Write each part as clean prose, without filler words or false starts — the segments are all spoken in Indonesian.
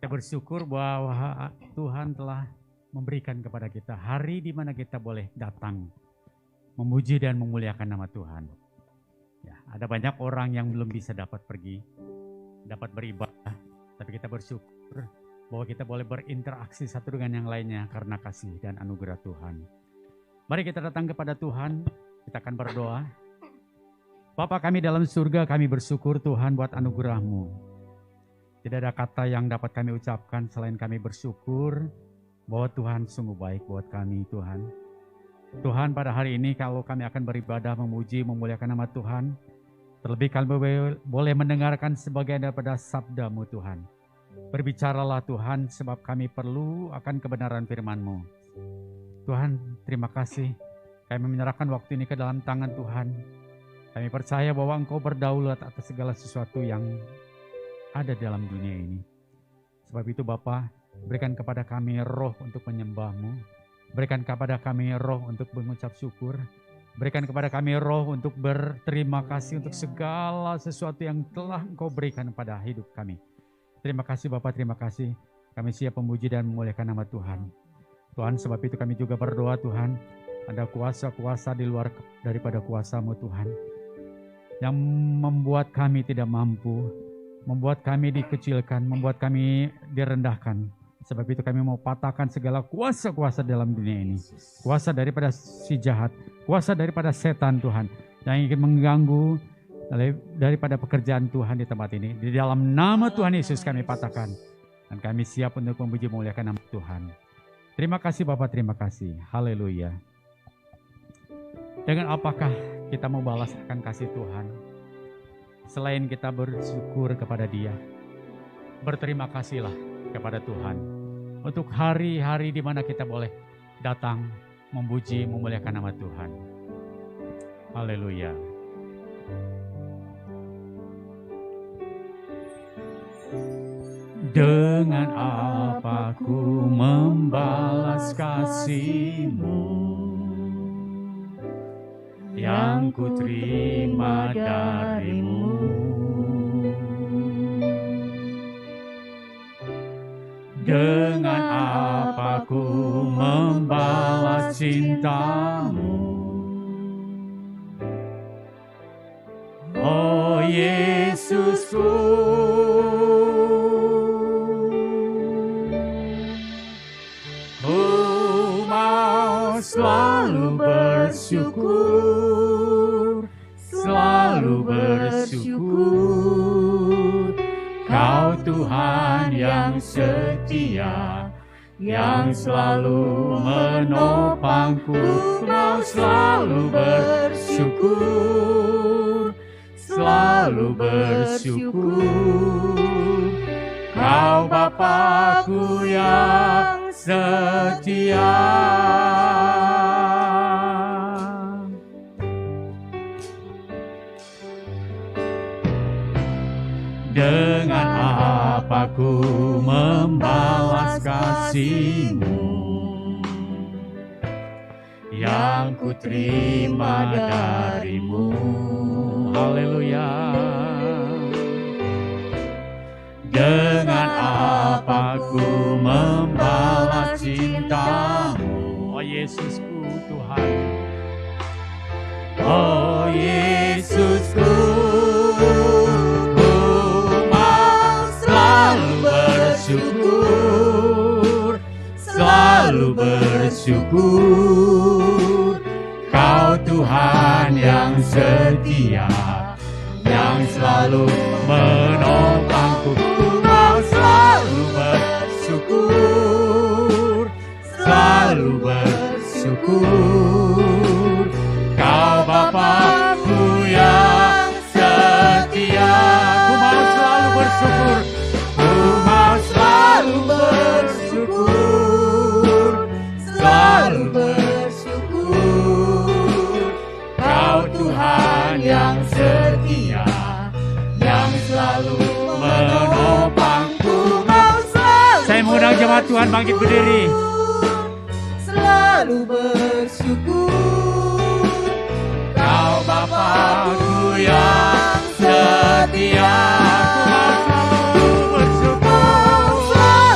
Kita bersyukur bahwa Tuhan telah memberikan kepada kita hari di mana kita boleh datang memuji dan memuliakan nama Tuhan. Ya, ada banyak orang yang belum bisa dapat pergi, dapat beribadah, tapi kita bersyukur bahwa kita boleh berinteraksi satu dengan yang lainnya karena kasih dan anugerah Tuhan. Mari kita datang kepada Tuhan, kita akan berdoa. Bapa kami dalam surga, kami bersyukur Tuhan buat anugerah-Mu. Tidak ada kata yang dapat kami ucapkan selain kami bersyukur bahwa Tuhan sungguh baik buat kami Tuhan. Tuhan pada hari ini kalau kami akan beribadah, memuji, memuliakan nama Tuhan, terlebih kami boleh mendengarkan sebagian daripada sabda-Mu Tuhan. Berbicaralah Tuhan sebab kami perlu akan kebenaran firman-Mu. Tuhan terima kasih, kami menyerahkan waktu ini ke dalam tangan Tuhan. Kami percaya bahwa Engkau berdaulat atas segala sesuatu yang ada dalam dunia ini. Sebab itu Bapa, berikan kepada kami roh untuk menyembah-Mu. Berikan kepada kami roh untuk mengucap syukur. Berikan kepada kami roh untuk berterima kasih untuk segala sesuatu yang telah Engkau berikan pada hidup kami. Terima kasih Bapa, terima kasih. Kami siap memuji dan memuliakan nama Tuhan. Tuhan, sebab itu kami juga berdoa Tuhan, ada kuasa-kuasa di luar daripada kuasa-Mu Tuhan, yang membuat kami tidak mampu, membuat kami dikecilkan, membuat kami direndahkan. Sebab itu kami mau patahkan segala kuasa-kuasa dalam dunia ini. Kuasa daripada si jahat, kuasa daripada setan Tuhan, yang ingin mengganggu daripada pekerjaan Tuhan di tempat ini. Di dalam nama Tuhan Yesus kami patahkan. Dan kami siap untuk memuji memuliakan nama Tuhan. Terima kasih Bapak, terima kasih. Haleluya. Dengan apakah kita mau balas akan kasih Tuhan? Selain kita bersyukur kepada Dia, berterima kasihlah kepada Tuhan untuk hari-hari di mana kita boleh datang memuji, memuliakan nama Tuhan. Haleluya. Dengan apa ku membalas kasih-Mu yang ku terima dari-Mu. Dengan apa ku membalas cinta-Mu, oh Yesusku. Ku mau selalu bersyukur, selalu bersyukur. Kau Tuhan yang setia, yang selalu menopangku. Kau selalu bersyukur, selalu bersyukur. Kau Bapa-Ku yang setia. Dengan apa ku membalas kasih-Mu yang ku terima dari-Mu. Haleluya. Dengan apa ku membalas cinta-Mu, oh Yesusku Tuhan. Oh Yesusku, selalu bersyukur. Kau Tuhan yang setia, yang selalu menopangku. Kau selalu bersyukur, selalu bersyukur. Kau Bapa-Ku yang setia. Ku mau selalu bersyukur, ku mau selalu bersyukur, selalu bersyukur. Kau Tuhan yang setia, yang selalu menopangku. Saya mengundang jemaat Tuhan bangkit berdiri. Selalu bersyukur. Kau Bapa-Ku yang setia. Ku mau selalu bersyukur.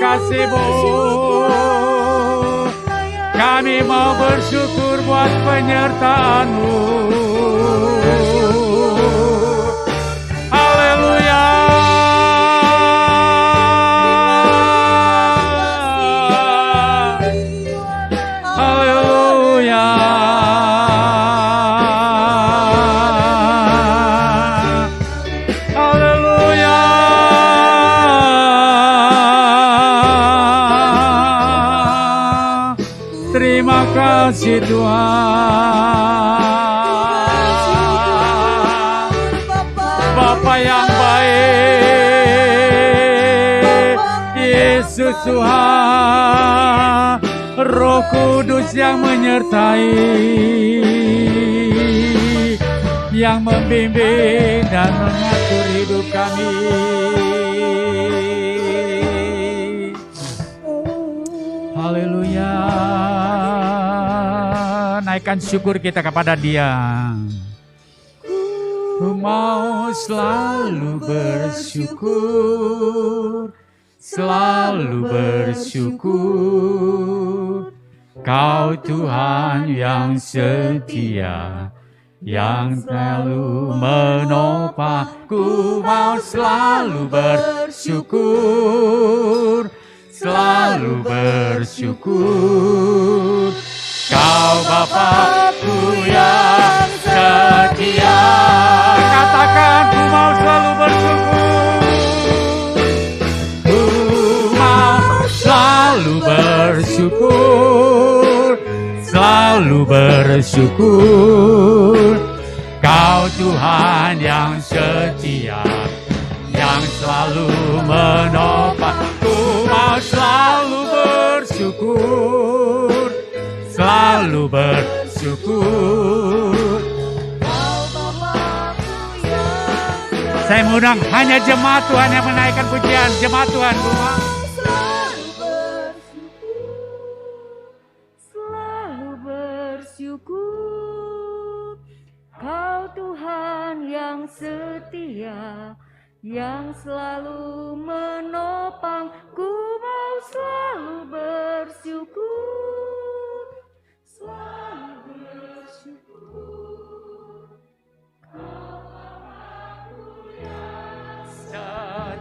kasih-Mu. Kami mau bersyukur buat penyertaan-Mu. Haleluya. Haleluya. Haleluya. Terima kasih Tuhan. Bapa yang baik, Yesus Tuhan, Roh Kudus yang menyertai, yang membimbing dan mengatur hidup kami. Haleluya. Naikkan syukur kita kepada Dia. Ku mau selalu bersyukur, selalu bersyukur. Kau Tuhan yang setia, yang selalu menopang. Ku mau selalu bersyukur, selalu bersyukur. Kau Bapa-Ku yang setia. Katakan, ku mau selalu bersyukur. Ku mau selalu bersyukur, selalu bersyukur. Kau Tuhan yang setia, yang selalu menopang. Ku mau selalu bersyukur, selalu bersyukur. Saya mengundang hanya jemaat Tuhan yang menaikkan pujian. Jemaat Tuhan, selalu bersyukur. Kau Tuhan yang setia, yang selalu menopang. Ku mau selalu bersyukur, selalu bersyukur.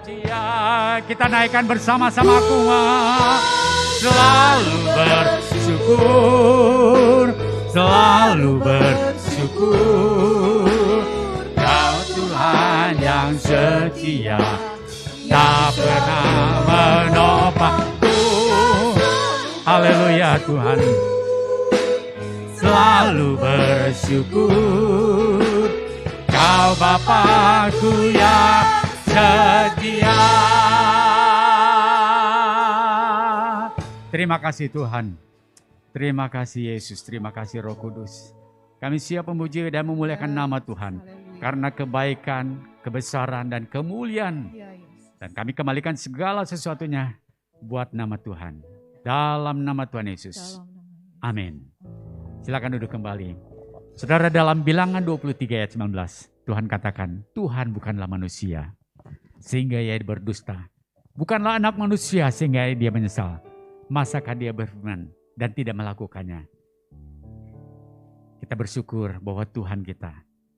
setia. Kita naikkan bersama-sama, ku mau selalu bersyukur, selalu bersyukur. Kau Tuhan yang setia, tak pernah menopangku. Haleluya Tuhan. Selalu bersyukur, Kau Bapakku yang setia. Terima kasih Tuhan. Terima kasih Yesus, terima kasih Roh Kudus. Kami siap memuji dan memuliakan nama Tuhan. Karena kebaikan, kebesaran, dan kemuliaan. Dan kami kembalikan segala sesuatunya buat nama Tuhan. Dalam nama Tuhan Yesus. Amin. Silakan duduk kembali. Saudara, dalam Bilangan 23 ayat 19, Tuhan katakan, Tuhan bukanlah manusia sehingga ia berdusta. Bukanlah anak manusia sehingga dia menyesal. Masakah dia berfirman dan tidak melakukannya? Kita bersyukur bahwa Tuhan kita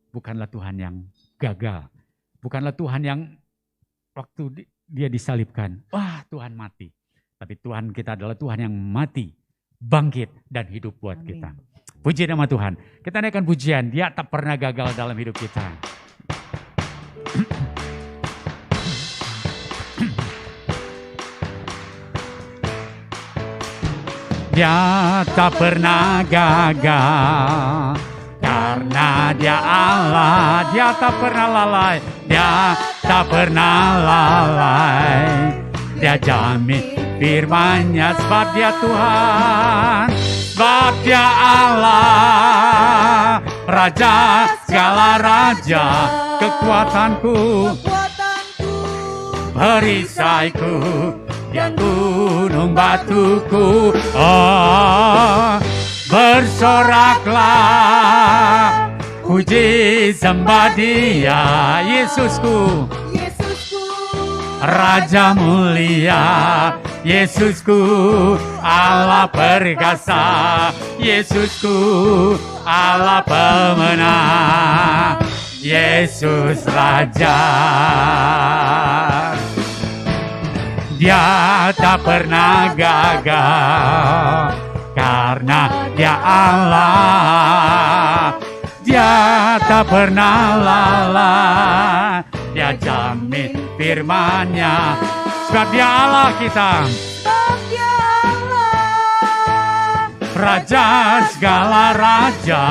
bukanlah Tuhan yang gagal. Bukanlah Tuhan yang waktu dia disalibkan, wah Tuhan mati. Tapi Tuhan kita adalah Tuhan yang mati, bangkit, dan hidup buat kita. Puji nama Tuhan. Kita naikkan pujian, dia tak pernah gagal dalam hidup kita. Dia tak pernah gagal, karena dia Allah. Dia tak pernah lalai, dia tak pernah lalai. Dia jamin firman-Nya sebab dia Tuhan. Sebab dia Allah, Raja segala raja, kekuatanku, perisaiku, dia gunung batuku. Oh, bersoraklah, puji sembah dia, Yesusku, Raja mulia, Yesusku Allah perkasa, Yesusku Allah pemenang, Yesus Raja. Dia tak pernah gagal karena Dia Allah. Dia tak pernah lalai, Dia jamin firman-Nya. Sebab Dia Allah kita, Raja segala raja,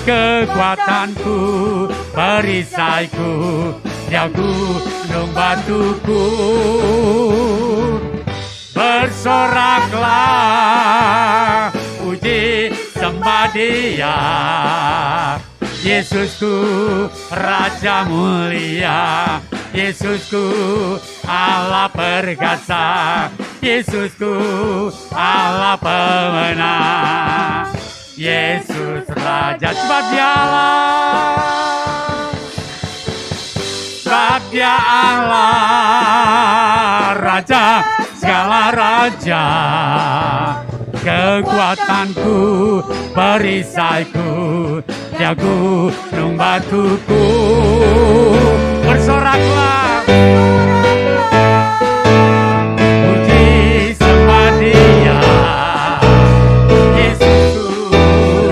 kekuatanku, perisaiku, Dia gunung batuku. Bersoraklah, puji sembah Dia, Yesusku Raja mulia, Yesusku Allah perkasa, Yesusku Allah pemenang, Yesus Raja. Sebab Dia Allah, sebab Dia Allah, Raja segala raja, kekuatanku, perisaiku, Dia gunung batuku. Bersoraklah, puji sembah Dia, Yesusku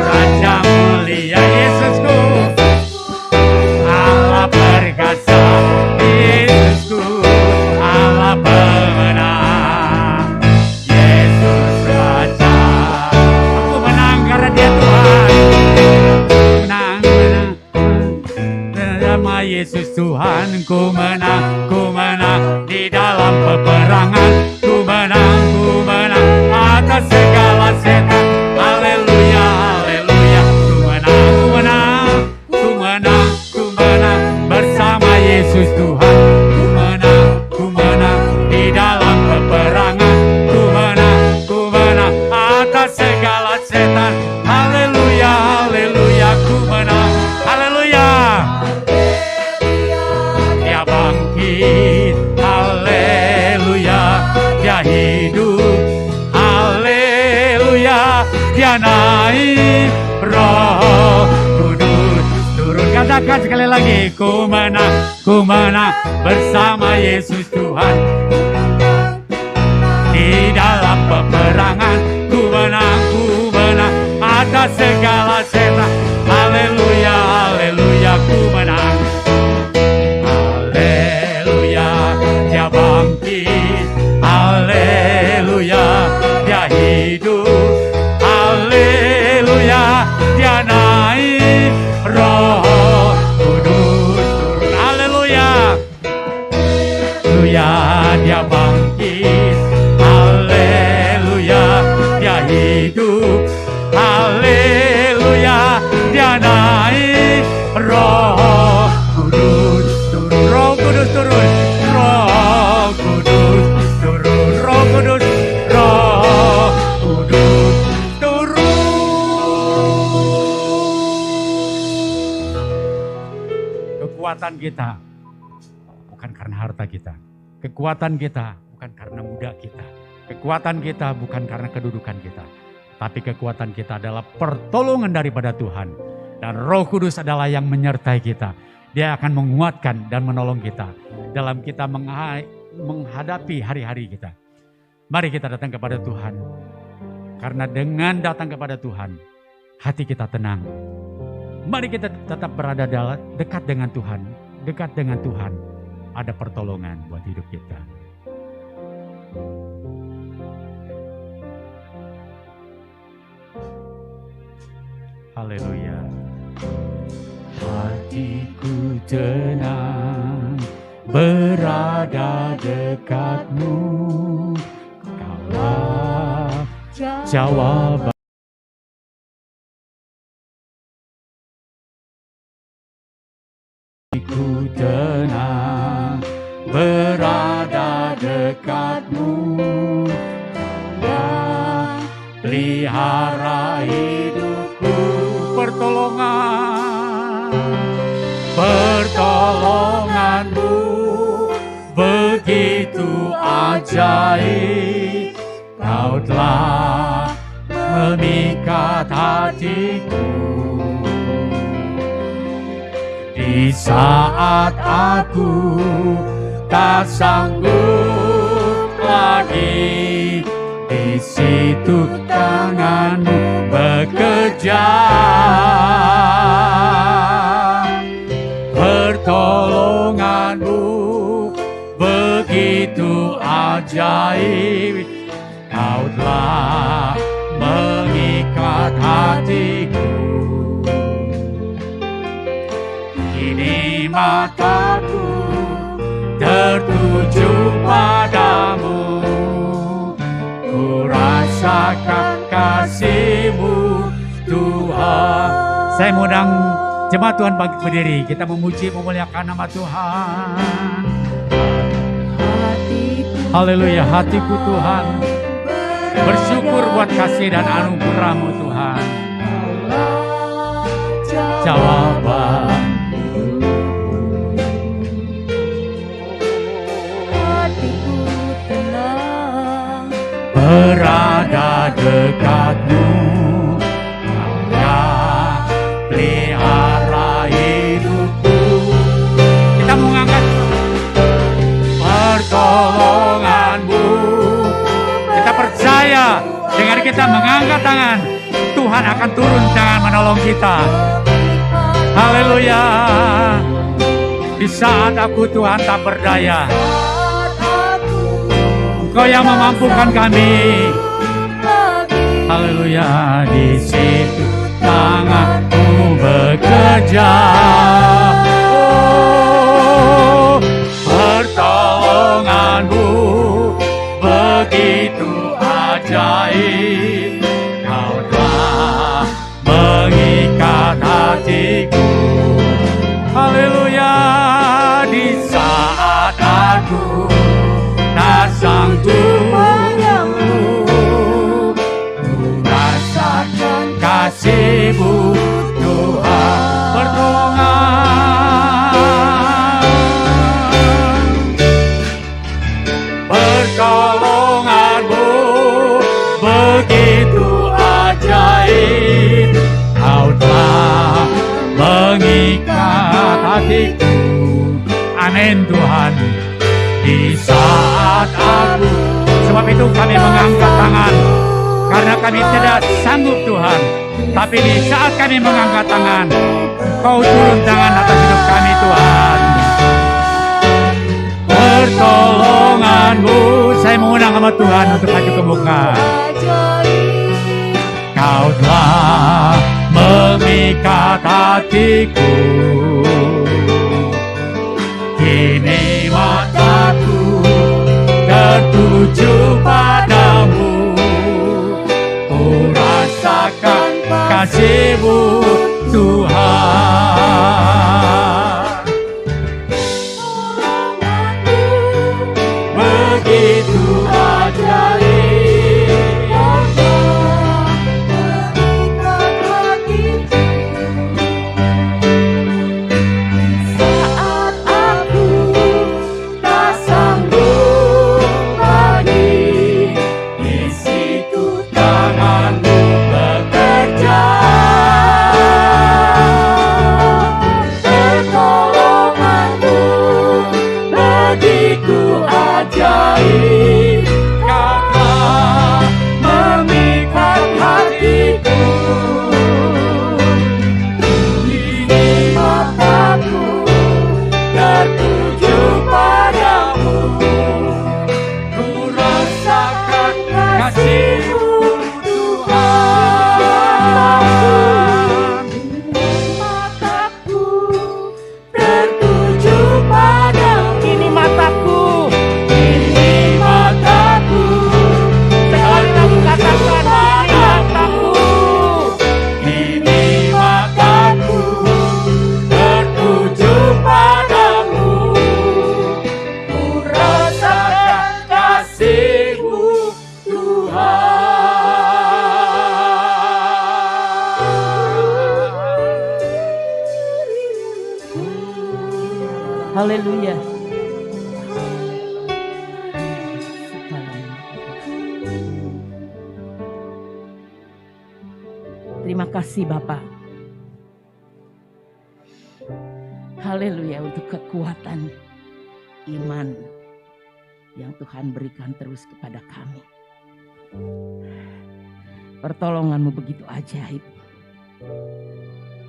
Raja mulia, Yesusku Allah perkasa, Yesusku Allah pemenang, Yesus Raja. Aku menang karena Dia Tuhan. Menang, nama Yesus Tuhan. Ku menang di dalam peperangan. Ku menang atas segala setan. Haleluya, haleluya. Ku menang bersama Yesus Tuhan. Ku menang di dalam peperangan. Ku menang atas segala setan. Haleluya, haleluya. Ku menang, haleluya. Dia bangkit, haleluya. Dia hidup, haleluya. Dia naik, Roh Kudus turun. Katakan sekali lagi, ku menang bersama Yesus Tuhan. Di dalam peperangan, ku menang atas segala setan. Haleluya, haleluya. Ku menang, haleluya. Dia bangkit, haleluya. Dia hidup, haleluya. Dia naik, Roh Kudus turun. Haleluya, haleluya. Dia bangkit, haleluya. Dia hidup, haleluya. Dia naik, Roh Kudus turun. Roh Kudus turun. Roh Kudus turun. Roh Kudus, Roh Kudus turun. Kekuatan kita bukan karena harta kita. Kekuatan kita bukan karena muda kita. Kekuatan kita bukan karena kedudukan kita. Tapi kekuatan kita adalah pertolongan daripada Tuhan. Dan Roh Kudus adalah yang menyertai kita. Dia akan menguatkan dan menolong kita dalam kita menghadapi hari-hari kita. Mari kita datang kepada Tuhan. Karena dengan datang kepada Tuhan, hati kita tenang. Mari kita tetap berada dekat dengan Tuhan. Dekat dengan Tuhan, ada pertolongan buat hidup kita. Haleluya. Hatiku tenang berada dekatmu. Kaulah jawaban. Hatiku tenang berada dekatmu. Kaulah pelihara hidupku. Pertolonganmu begitu ajaib, Kau telah memikat hatiku. Di saat aku tak sanggup lagi, di situ tanganmu bekerja. Pertolonganmu begitu ajaib, Kau telah mengikat hatiku. Kini mataku tertuju padamu, ku rasakan kasih-Mu Tuhan. Saya mengundang jemaat Tuhan berdiri, kita memuji memuliakan nama Tuhan. Haleluya, hatiku Tuhan bersyukur buat kasih dan anugerah-Mu Tuhan. Jawaban hatiku tenang, berada dekat-Mu, Kau yang pelihara hidupku. Kita mengangkat pertolongan-Mu. Kita percaya dengan kita mengangkat tangan, Tuhan akan turun tangan menolong kita. Haleluya. Di saat aku Tuhan tak berdaya, Engkau yang memampukan kami. Haleluya. Di situ tangan-Mu bekerja. Oh, pertolongan-Mu begitu ajaib, Kau telah mengikat hatiku. Haleluya. Di saat aku tak sanggup, ku rasakan kasih-Mu Tuhan. Pertolongan-Mu begitu ajaib, Kau telah mengikat hatiku. Amin Tuhan. Di saat aku, sebab itu kami mengangkat tangan, karena kami tidak sanggup Tuhan. Tapi di saat kami mengangkat tangan, Kau turun tangan atas hidup kami Tuhan. Pertolongan-Mu, saya mengundang nama Tuhan untuk maju ke muka. Kau telah memikat hatiku. Kini mataku tertuju padamu, ku rasakan kasih-Mu Tuhan. Begitu ajaib, Haleluya. kasih Bapa. Haleluya untuk kekuatan iman yang Tuhan berikan terus kepada kami. Pertolongan-Mu begitu ajaib.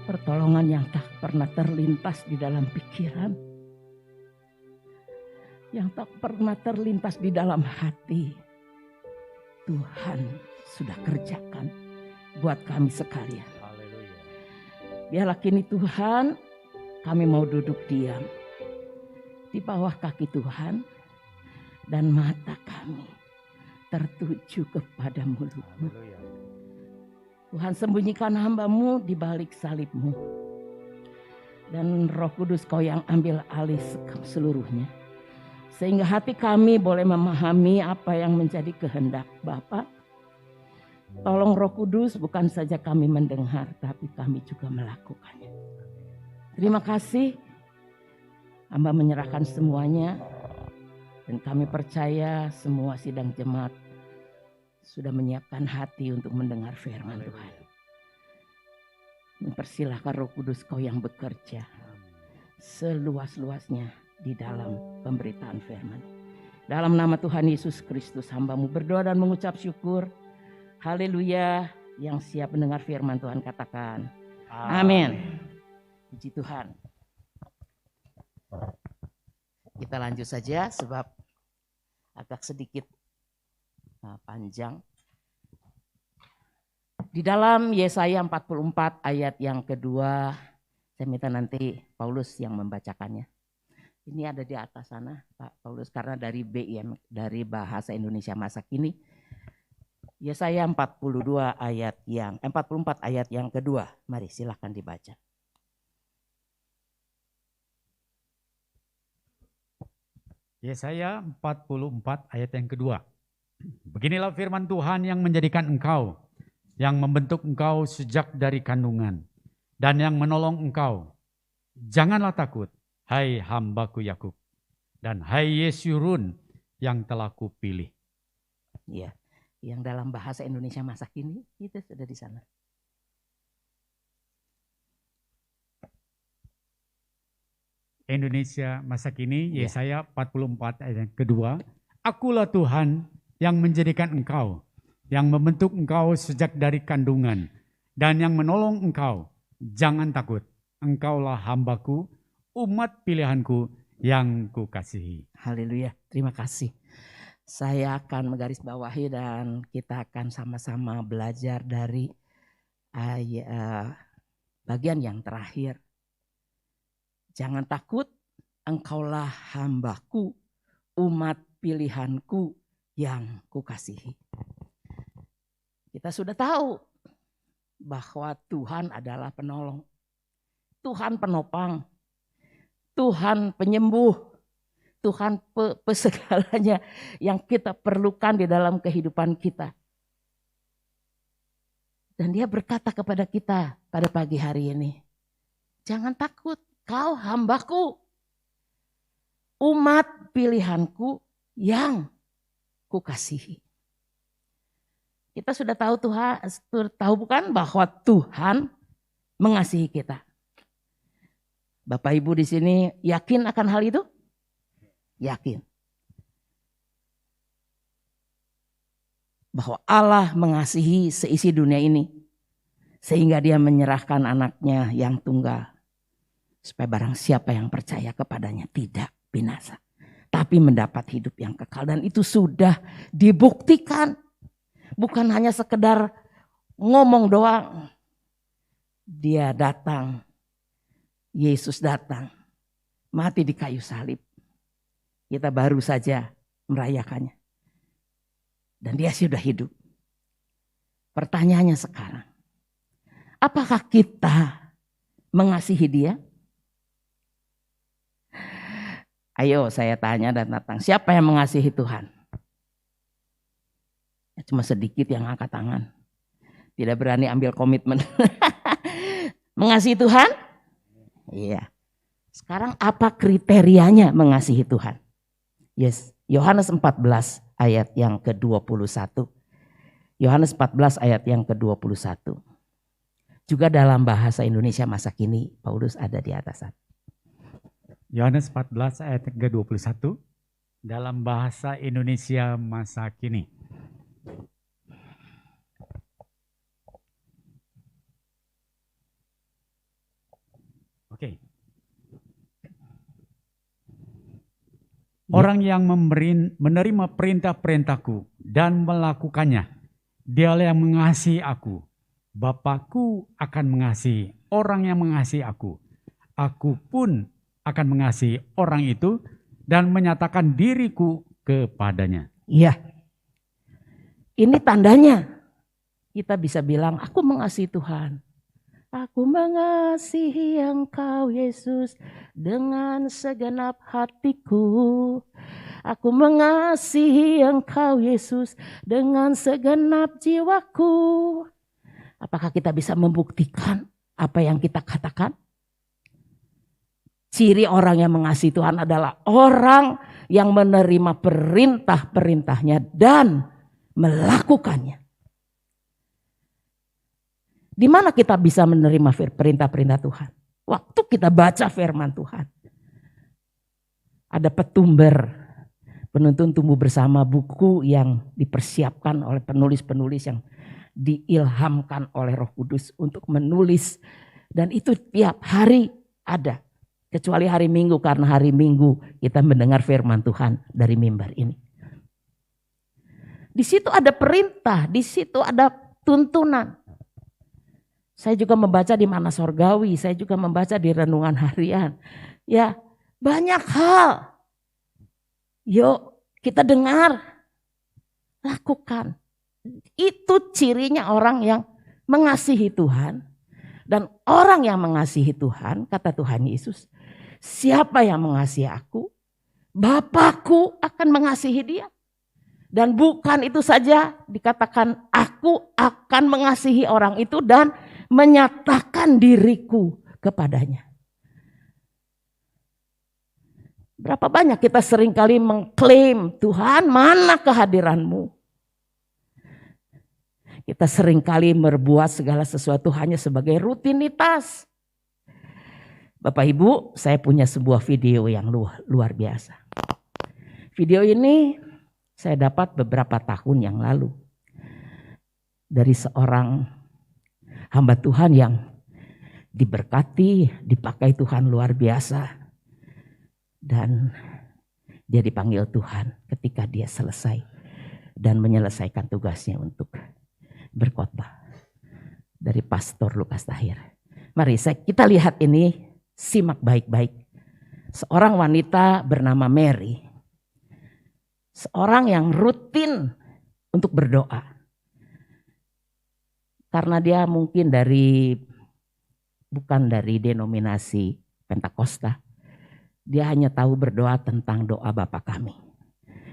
Pertolongan yang tak pernah terlintas di dalam pikiran. Yang tak pernah terlintas di dalam hati. Tuhan sudah kerjakan buat kami sekalian. Haleluya. Biarlah kini Tuhan, kami mau duduk diam di bawah kaki Tuhan. Dan mata kami tertuju kepada mulut-Mu. Haleluya. Tuhan, sembunyikan hamba-Mu di balik salib-Mu. Dan Roh Kudus Kau yang ambil alih seluruhnya. Sehingga hati kami boleh memahami apa yang menjadi kehendak Bapa. Tolong Roh Kudus, bukan saja kami mendengar, tapi kami juga melakukannya. Terima kasih. Hamba menyerahkan semuanya. Dan kami percaya semua sidang jemaat sudah menyiapkan hati untuk mendengar firman Tuhan. Mempersilahkan Roh Kudus Kau yang bekerja seluas-luasnya di dalam pemberitaan firman. Dalam nama Tuhan Yesus Kristus, hamba-Mu berdoa dan mengucap syukur. Haleluya. Yang siap mendengar firman Tuhan katakan amin. Puji Tuhan. Kita lanjut saja sebab agak sedikit panjang. Di dalam Yesaya 44 ayat yang kedua, saya minta nanti Paulus yang membacakannya. Ini ada di atas sana Pak Paulus, karena dari BIM, dari Bahasa Indonesia Masa Kini. Yesaya 44 ayat yang kedua. Mari silakan dibaca. Yesaya 44 ayat yang kedua. Beginilah firman Tuhan yang menjadikan engkau, yang membentuk engkau sejak dari kandungan, dan yang menolong engkau. Janganlah takut, hai hambaku Yakub, dan hai Yesurun yang telah kupilih. Ya, yang dalam Bahasa Indonesia Masa Kini itu sudah di sana. Indonesia Masa Kini, Yesaya 44 ayat yang kedua. Akulah Tuhan yang menjadikan engkau, yang membentuk engkau sejak dari kandungan, dan yang menolong engkau. Jangan takut, engkaulah hambaku, umat pilihanku yang kukasihi. Haleluya, terima kasih. Saya akan menggarisbawahi dan kita akan sama-sama belajar dari bagian yang terakhir. Jangan takut, engkaulah hambaku, umat pilihanku yang kukasihi. Kita sudah tahu bahwa Tuhan adalah penolong. Tuhan penopang. Tuhan penyembuh. Tuhan segalanya yang kita perlukan di dalam kehidupan kita. Dan Dia berkata kepada kita pada pagi hari ini, jangan takut. Kau hambaku, umat pilihanku yang kukasihi. Kita sudah tahu bukan bahwa Tuhan mengasihi kita. Bapak Ibu di sini yakin akan hal itu? Yakin. Bahwa Allah mengasihi seisi dunia ini. Sehingga Dia menyerahkan anaknya yang tunggal. Supaya barang siapa yang percaya kepadanya tidak binasa. Tapi mendapat hidup yang kekal. Dan itu sudah dibuktikan. Bukan hanya sekedar ngomong doang. Dia datang. Yesus datang. Mati di kayu salib. Kita baru saja merayakannya. Dan Dia sudah hidup. Pertanyaannya sekarang. Apakah kita mengasihi Dia? Ayo saya tanya dan datang. Siapa yang mengasihi Tuhan? Cuma sedikit yang angkat tangan. Tidak berani ambil komitmen. Mengasihi Tuhan? Iya. Sekarang apa kriterianya mengasihi Tuhan? Yes, Yohanes 14 ayat yang ke-21. Yohanes 14 ayat yang ke-21. Juga dalam bahasa Indonesia masa kini, Paulus ada di atas sana. Yohanes 14 ayat ke-21 dalam bahasa Indonesia masa kini. Oke. Orang yang menerima perintah-perintahku dan melakukannya, dialah yang mengasihi aku. Bapakku akan mengasihi orang yang mengasihi aku. Aku pun akan mengasihi orang itu dan menyatakan diriku kepadanya. Iya. Ini tandanya kita bisa bilang, aku mengasihi Tuhan. Aku mengasihi Engkau Yesus dengan segenap hatiku. Aku mengasihi Engkau Yesus dengan segenap jiwaku. Apakah kita bisa membuktikan apa yang kita katakan? Ciri orang yang mengasihi Tuhan adalah orang yang menerima perintah-perintahnya dan melakukannya. Di mana kita bisa menerima perintah-perintah Tuhan? Waktu kita baca firman Tuhan. Ada Petumber, Penuntun Tumbuh Bersama, buku yang dipersiapkan oleh penulis-penulis yang diilhamkan oleh Roh Kudus untuk menulis. Dan itu tiap hari ada. Kecuali hari Minggu, karena hari Minggu kita mendengar firman Tuhan dari mimbar ini. Di situ ada perintah, di situ ada tuntunan. Saya juga membaca di Mana Sorgawi, saya juga membaca di Renungan Harian. Ya, banyak hal. Yuk kita dengar, lakukan. Itu cirinya orang yang mengasihi Tuhan. Dan orang yang mengasihi Tuhan, kata Tuhan Yesus, siapa yang mengasihi aku, Bapakku akan mengasihi dia. Dan bukan itu saja, dikatakan aku akan mengasihi orang itu dan menyatakan diriku kepadanya. Berapa banyak kita seringkali mengklaim, Tuhan mana kehadiranmu? Kita seringkali berbuat segala sesuatu hanya sebagai rutinitas. Bapak Ibu, saya punya sebuah video yang luar biasa. Video ini saya dapat beberapa tahun yang lalu. Dari seorang hamba Tuhan yang diberkati, dipakai Tuhan luar biasa. Dan dia dipanggil Tuhan ketika dia selesai dan menyelesaikan tugasnya untuk berkhotbah dari Pastor Lukas Tahir. Mari kita lihat ini, simak baik-baik. Seorang wanita bernama Mary. Seorang yang rutin untuk berdoa. Karena dia mungkin bukan dari denominasi Pentakosta. Dia hanya tahu berdoa tentang doa Bapa Kami.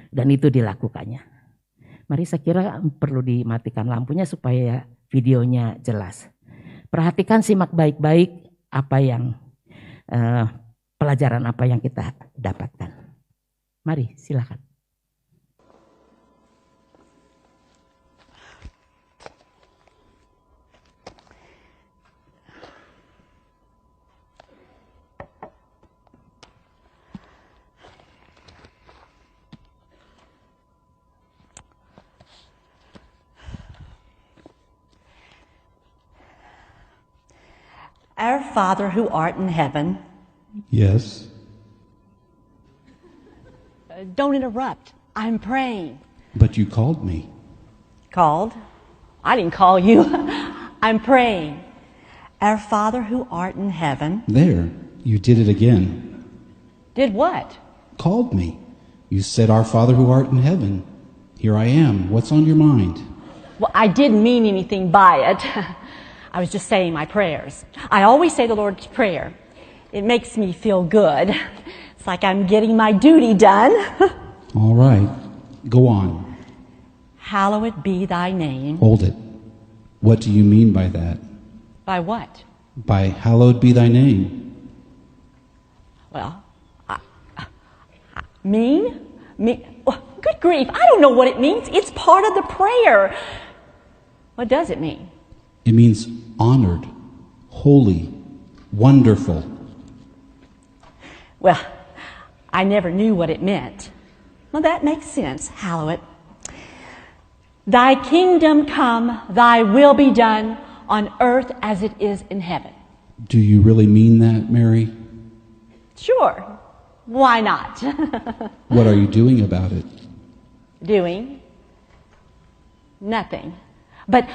Dan itu dilakukannya. Mari saya kira perlu dimatikan lampunya supaya videonya jelas. Perhatikan, simak baik-baik apa yang pelajaran apa yang kita dapatkan. Mari silakan. Our Father who art in heaven. Yes. Don't interrupt. I'm praying. But you called me. Called? I didn't call you. I'm praying. Our Father who art in heaven. There, you did it again. Did what? Called me. You said, Our Father who art in heaven. Here I am. What's on your mind? Well, I didn't mean anything by it. I was just saying my prayers. I always say the Lord's Prayer. It makes me feel good. It's like I'm getting my duty done. All right. Go on. Hallowed be thy name. Hold it. What do you mean by that? By what? By hallowed be thy name. Well, mean? Oh, good grief. I don't know what it means. It's part of the prayer. What does it mean? It means honored holy, wonderful. Well, I never knew what it meant. Well, that makes sense. Hallow it. Thy kingdom come, thy will be done on earth as it is in heaven. Do you really mean that, Mary? Sure. Why not? What are you doing about it? Doing nothing. But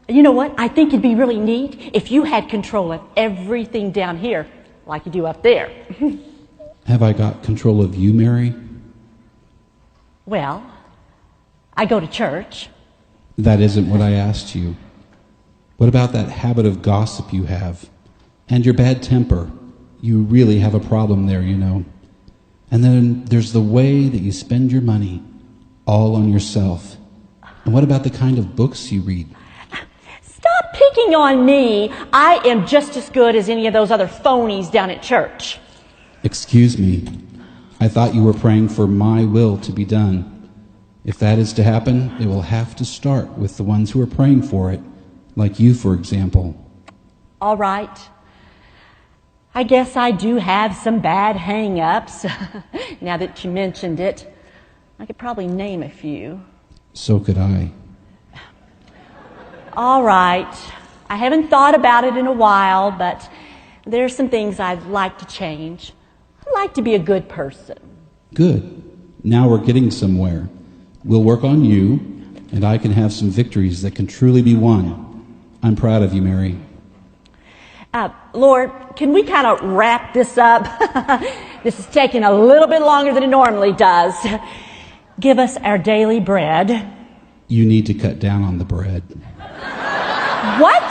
you know what? I think it'd be really neat if you had control of everything down here like you do up there. Have I got control of you, Mary? Well, I go to church. That isn't what I asked you. What about that habit of gossip you have? And your bad temper? You really have a problem there, you know. And then there's the way that you spend your money, all on yourself. And what about the kind of books you read? Stop picking on me. I am just as good as any of those other phonies down at church. Excuse me. I thought you were praying for my will to be done. If that is to happen, it will have to start with the ones who are praying for it, like you, for example. All right. I guess I do have some bad hang-ups. Now that you mentioned it, I could probably name a few. So could I. All right. I haven't thought about it in a while, but there's some things I'd like to change. I'd like to be a good person. Good. Now we're getting somewhere. We'll work on you, and I can have some victories that can truly be won. I'm proud of you, Mary. Lord, can we kind of wrap this up? This is taking a little bit longer than it normally does. Give us our daily bread. You need to cut down on the bread. What?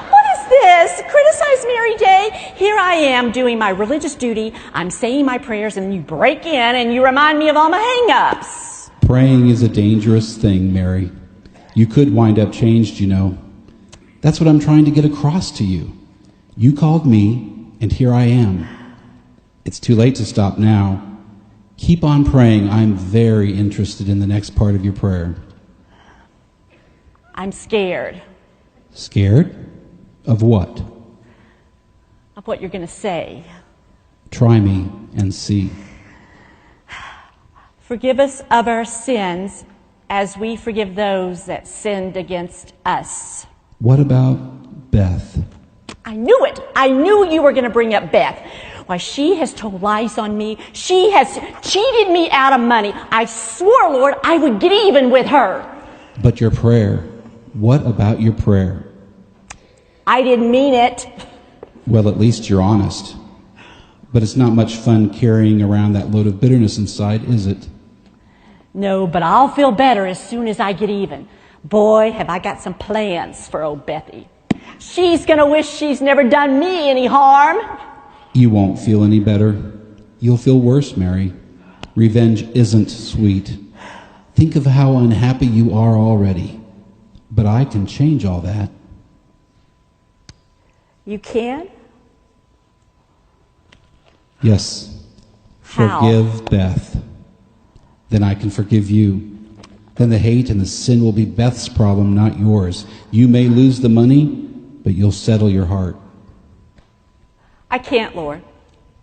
What is this? Criticize Mary Day? Here I am doing my religious duty. I'm saying my prayers, and you break in and you remind me of all my hang-ups. Praying is a dangerous thing, Mary. You could wind up changed, you know. That's what I'm trying to get across to you. You called me, and here I am. It's too late to stop now. Keep on praying. I'm very interested in the next part of your prayer. I'm scared. Scared? Of what? Of what you're going to say. Try me and see. Forgive us of our sins as we forgive those that sinned against us. What about Beth? I knew it. I knew you were going to bring up Beth. Why, she has told lies on me. She has cheated me out of money. I swore, Lord, I would get even with her. But your prayer. What about your prayer? I didn't mean it. Well, at least you're honest. But it's not much fun carrying around that load of bitterness inside, is it? No, but I'll feel better as soon as I get even. Boy, have I got some plans for old Bethy. She's going to wish she's never done me any harm. You won't feel any better. You'll feel worse, Mary. Revenge isn't sweet. Think of how unhappy you are already. But I can change all that. You can? Yes. How? Forgive Beth. Then I can forgive you. Then the hate and the sin will be Beth's problem, not yours. You may lose the money, but you'll settle your heart. I can't, Lord.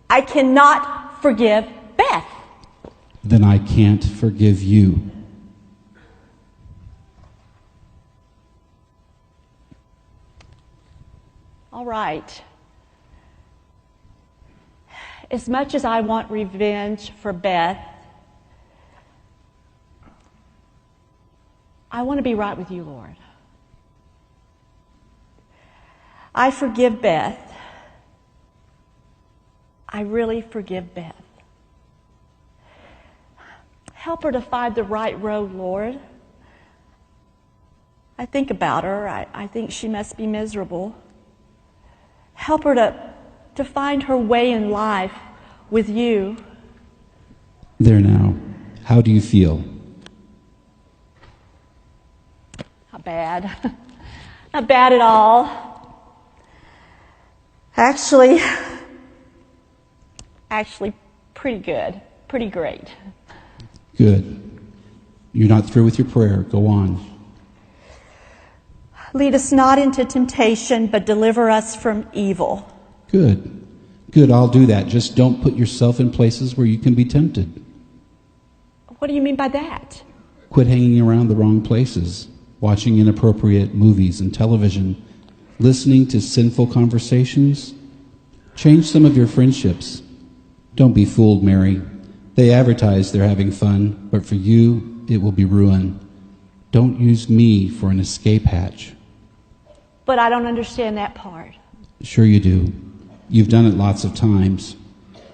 I cannot forgive Beth. Then I can't forgive you. All right. As much as I want revenge for Beth, I want to be right with you, Lord. I forgive Beth. I really forgive Beth. Help her to find the right road, Lord. I think about her. I think she must be miserable. Help her to find her way in life with you. There now. How do you feel? Not bad. Not bad at all. Actually, pretty good. Pretty great. Good. You're not through with your prayer. Go on. Lead us not into temptation, but deliver us from evil. Good. Good, I'll do that. Just don't put yourself in places where you can be tempted. What do you mean by that? Quit hanging around the wrong places, watching inappropriate movies and television, listening to sinful conversations. Change some of your friendships. Don't be fooled, Mary. They advertise they're having fun, but for you, it will be ruin. Don't use me for an escape hatch. But I don't understand that part. Sure you do. You've done it lots of times.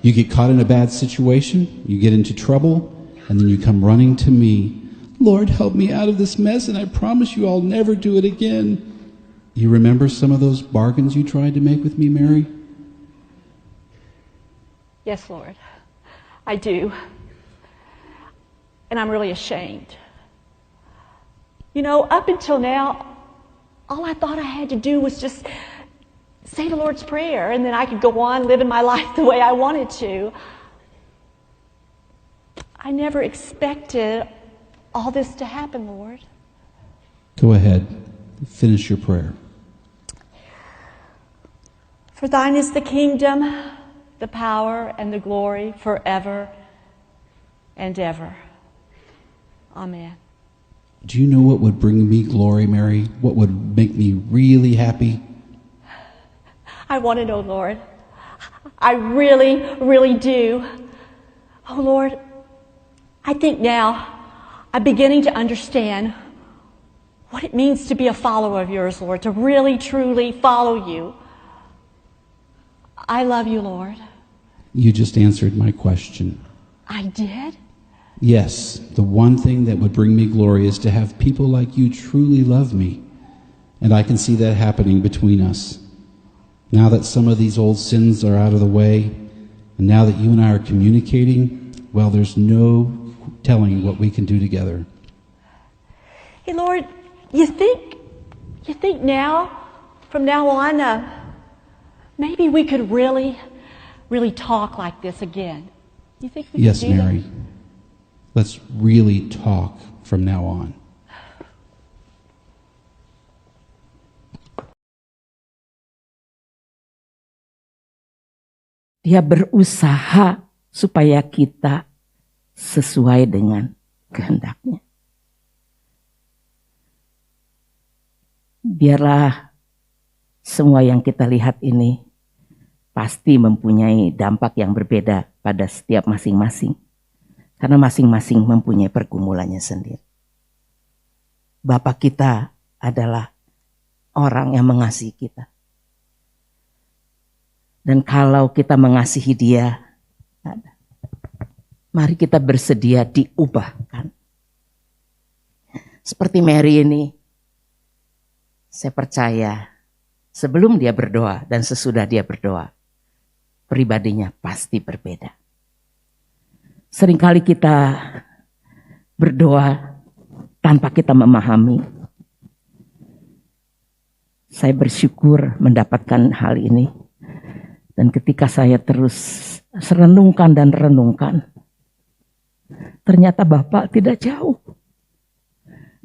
You get caught in a bad situation, you get into trouble, and then you come running to me. Lord, help me out of this mess, and I promise you I'll never do it again. You remember some of those bargains you tried to make with me, Mary? Yes, Lord, I do. And I'm really ashamed. You know, up until now, all I thought I had to do was just say the Lord's Prayer, and then I could go on living my life the way I wanted to. I never expected all this to happen, Lord. Go ahead. Finish your prayer. For thine is the kingdom, the power, and the glory forever and ever. Amen. Do you know what would bring me glory, Mary? What would make me really happy? I want to know, Lord. I really, really do. Oh, Lord, I think now I'm beginning to understand what it means to be a follower of yours, Lord, to really, truly follow you. I love you, Lord. You just answered my question. I did? Yes, the one thing that would bring me glory is to have people like you truly love me. And I can see that happening between us. Now that some of these old sins are out of the way, and now that you and I are communicating, well, there's no telling what we can do together. Hey, Lord, you think now, from now on, maybe we could really talk like this again? You think we Yes, could do Mary. that? Let's really talk from now on. Dia berusaha supaya kita sesuai dengan kehendaknya. Biarlah semua yang kita lihat ini pasti mempunyai dampak yang berbeda pada setiap masing-masing. Karena masing-masing mempunyai pergumulannya sendiri. Bapa kita adalah orang yang mengasihi kita. Dan kalau kita mengasihi Dia, mari kita bersedia diubahkan. Seperti Mary ini, saya percaya sebelum dia berdoa dan sesudah dia berdoa, pribadinya pasti berbeda. Seringkali kita berdoa tanpa kita memahami. Saya bersyukur mendapatkan hal ini. Dan ketika saya terus renungkan dan renungkan, ternyata Bapak tidak jauh.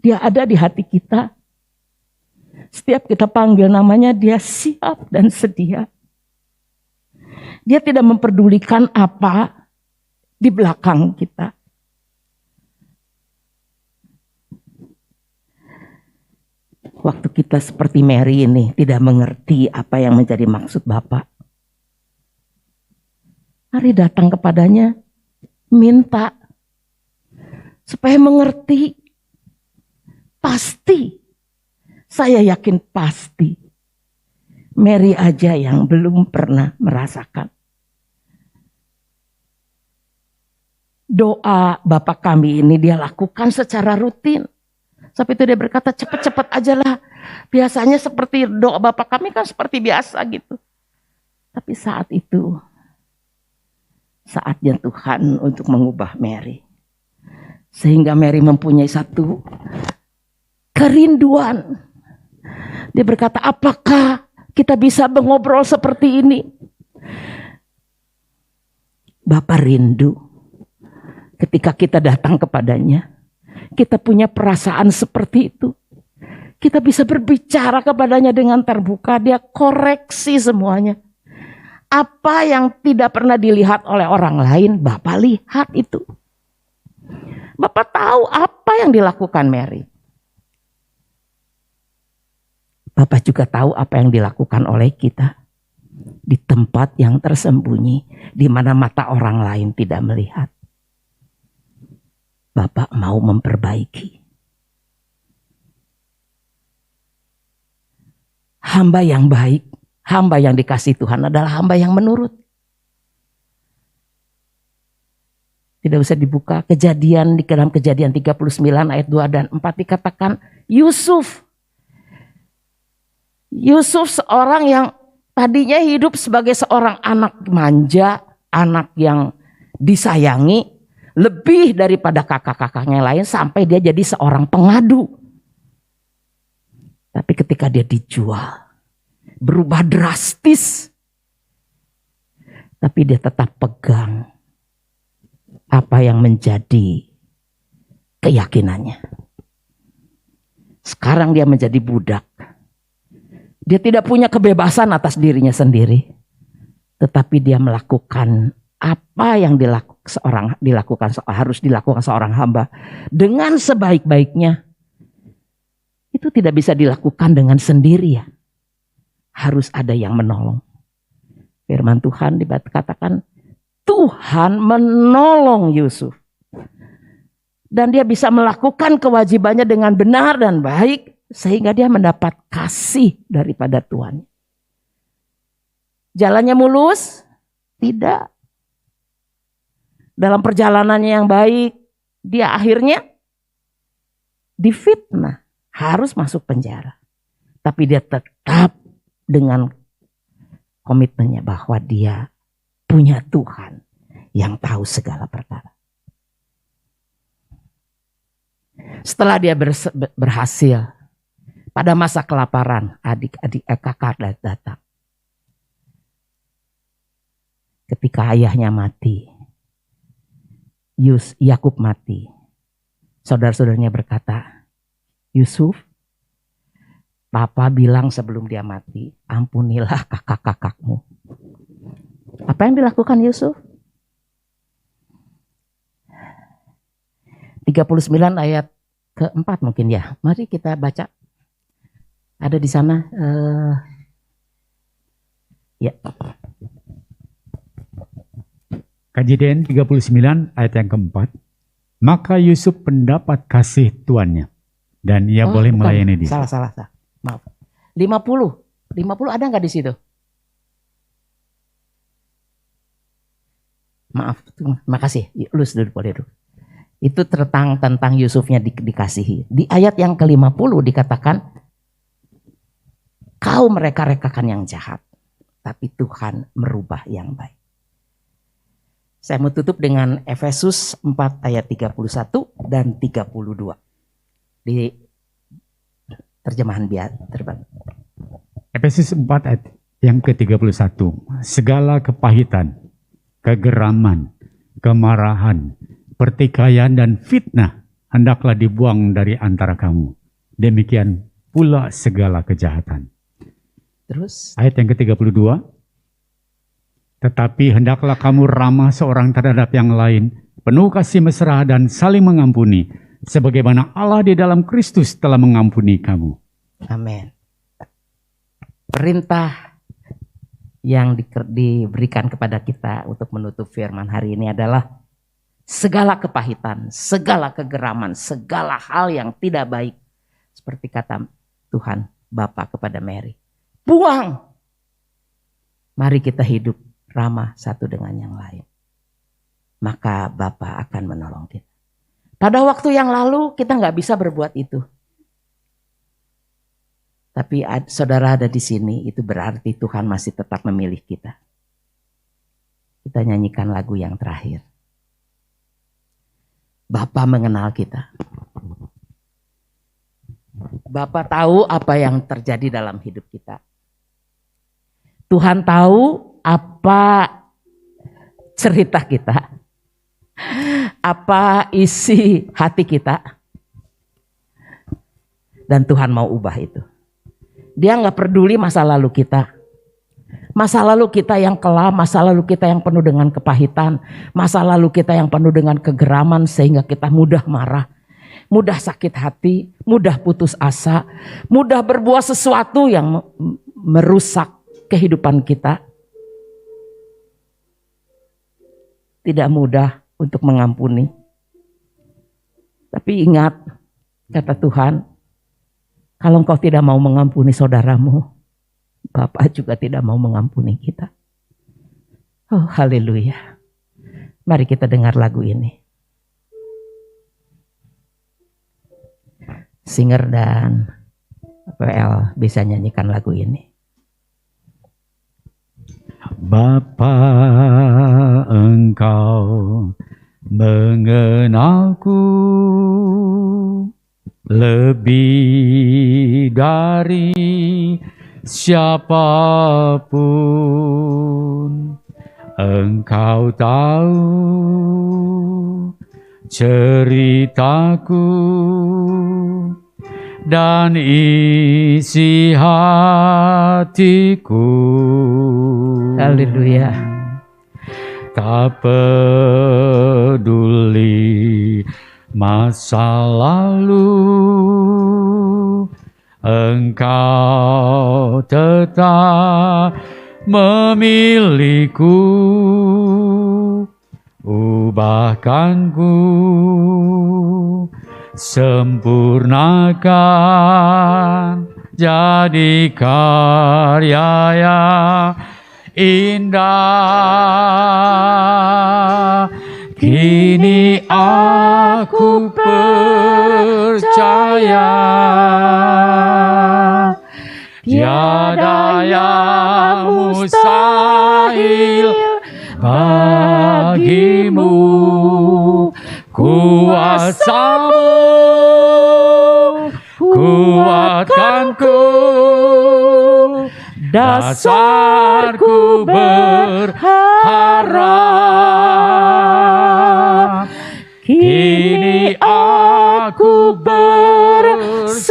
Dia ada di hati kita. Setiap kita panggil namanya, Dia siap dan sedia. Dia tidak memperdulikan apa di belakang kita. Waktu kita seperti Mary ini tidak mengerti apa yang menjadi maksud Bapak. Mari datang kepadanya, minta supaya mengerti. Pasti, saya yakin pasti. Mary aja yang belum pernah merasakan. Doa Bapak kami ini dia lakukan secara rutin. Sampai itu dia berkata, cepat-cepat aja lah. Biasanya seperti doa Bapak kami kan seperti biasa gitu. Tapi saat itu, saatnya Tuhan untuk mengubah Mary. Sehingga Mary mempunyai satu kerinduan. Dia berkata, apakah kita bisa mengobrol seperti ini? Bapak rindu ketika kita datang kepadanya. Kita punya perasaan seperti itu. Kita bisa berbicara kepadanya dengan terbuka, dia koreksi semuanya. Apa yang tidak pernah dilihat oleh orang lain, Bapak lihat itu. Bapak tahu apa yang dilakukan Mary. Bapak juga tahu apa yang dilakukan oleh kita. Di tempat yang tersembunyi, di mana mata orang lain tidak melihat. Bapak mau memperbaiki. Hamba yang baik, hamba yang dikasih Tuhan adalah hamba yang menurut. Tidak usah dibuka Kejadian, di dalam Kejadian 39 ayat 2 dan 4 dikatakan Yusuf seorang yang tadinya hidup sebagai seorang anak manja, anak yang disayangi lebih daripada kakak-kakaknya lain sampai dia jadi seorang pengadu. Tapi ketika dia dijual, berubah drastis. Tapi dia tetap pegang apa yang menjadi keyakinannya. Sekarang dia menjadi budak. Dia tidak punya kebebasan atas dirinya sendiri. Tetapi dia melakukan apa yang harus dilakukan seorang hamba dengan sebaik-baiknya. Itu tidak bisa dilakukan dengan sendiri ya. Harus ada yang menolong. Firman Tuhan dikatakan Tuhan menolong Yusuf. Dan dia bisa melakukan kewajibannya dengan benar dan baik. Sehingga dia mendapat kasih daripada Tuhan. Jalannya mulus? Tidak. Dalam perjalanannya yang baik, dia akhirnya difitnah. Harus masuk penjara. Tapi dia tetap dengan komitmennya bahwa dia punya Tuhan yang tahu segala perkara. Setelah dia berhasil, pada masa kelaparan, adik-adik kakak datang. Ketika ayahnya mati, Yakub mati. Saudara-saudaranya berkata, Yusuf, Papa bilang sebelum dia mati, ampunilah kakak-kakakmu. Apa yang dilakukan Yusuf? 39 ayat keempat mungkin ya. Mari kita baca. Ada di sana. Ya. Kejadian 39 ayat yang keempat. Maka Yusuf mendapat kasih tuannya. Dan ia boleh bukan. melayani dia. Salah. Maaf. 50 ada nggak di situ? Maaf, makasih. Lulus dulu boleh dulu. Itu tentang Yusufnya dikasihi. Di ayat yang ke-50 dikatakan, kau mereka-rekakan yang jahat, tapi Tuhan merubah yang baik. Saya mau tutup dengan Efesus 4 ayat 31 dan 32. Di terjemahan terbaru. Efesus 4 ayat yang ke-31. Segala kepahitan, kegeraman, kemarahan, pertikaian dan fitnah hendaklah dibuang dari antara kamu. Demikian pula segala kejahatan. Terus ayat yang ke-32. Tetapi hendaklah kamu ramah seorang terhadap yang lain, penuh kasih mesra dan saling mengampuni, sebagaimana Allah di dalam Kristus telah mengampuni kamu. Amin. Perintah yang diberikan kepada kita untuk menutup firman hari ini adalah segala kepahitan, segala kegeraman, segala hal yang tidak baik. Seperti kata Tuhan Bapa kepada Mary. Buang. Mari kita hidup ramah satu dengan yang lain. Maka Bapa akan menolong kita. Pada waktu yang lalu kita nggak bisa berbuat itu. Tapi saudara ada di sini, itu berarti Tuhan masih tetap memilih kita. Kita nyanyikan lagu yang terakhir. Bapa mengenal kita. Bapa tahu apa yang terjadi dalam hidup kita. Tuhan tahu apa cerita kita. Apa isi hati kita. Dan Tuhan mau ubah itu. Dia gak peduli masa lalu kita. Masa lalu kita yang kelam, masa lalu kita yang penuh dengan kepahitan, masa lalu kita yang penuh dengan kegeraman sehingga kita mudah marah, mudah sakit hati, mudah putus asa, mudah berbuat sesuatu yang merusak kehidupan kita. Tidak mudah untuk mengampuni. Tapi ingat, kata Tuhan, kalau engkau tidak mau mengampuni saudaramu, Bapa juga tidak mau mengampuni kita. Oh, haleluya. Mari kita dengar lagu ini. Singer dan PL bisa nyanyikan lagu ini. Bapa, engkau mengenalku lebih dari siapapun. Engkau tahu ceritaku dan isi hatiku. Haleluya. Tak peduli masa lalu, engkau tetap memilihku. Ubahkanku, sempurnakan, jadi karya yang indah. Kini aku percaya tiada yang mustahil bagimu. Kuasamu kuatkanku, dasarku berharap. Kini aku berserah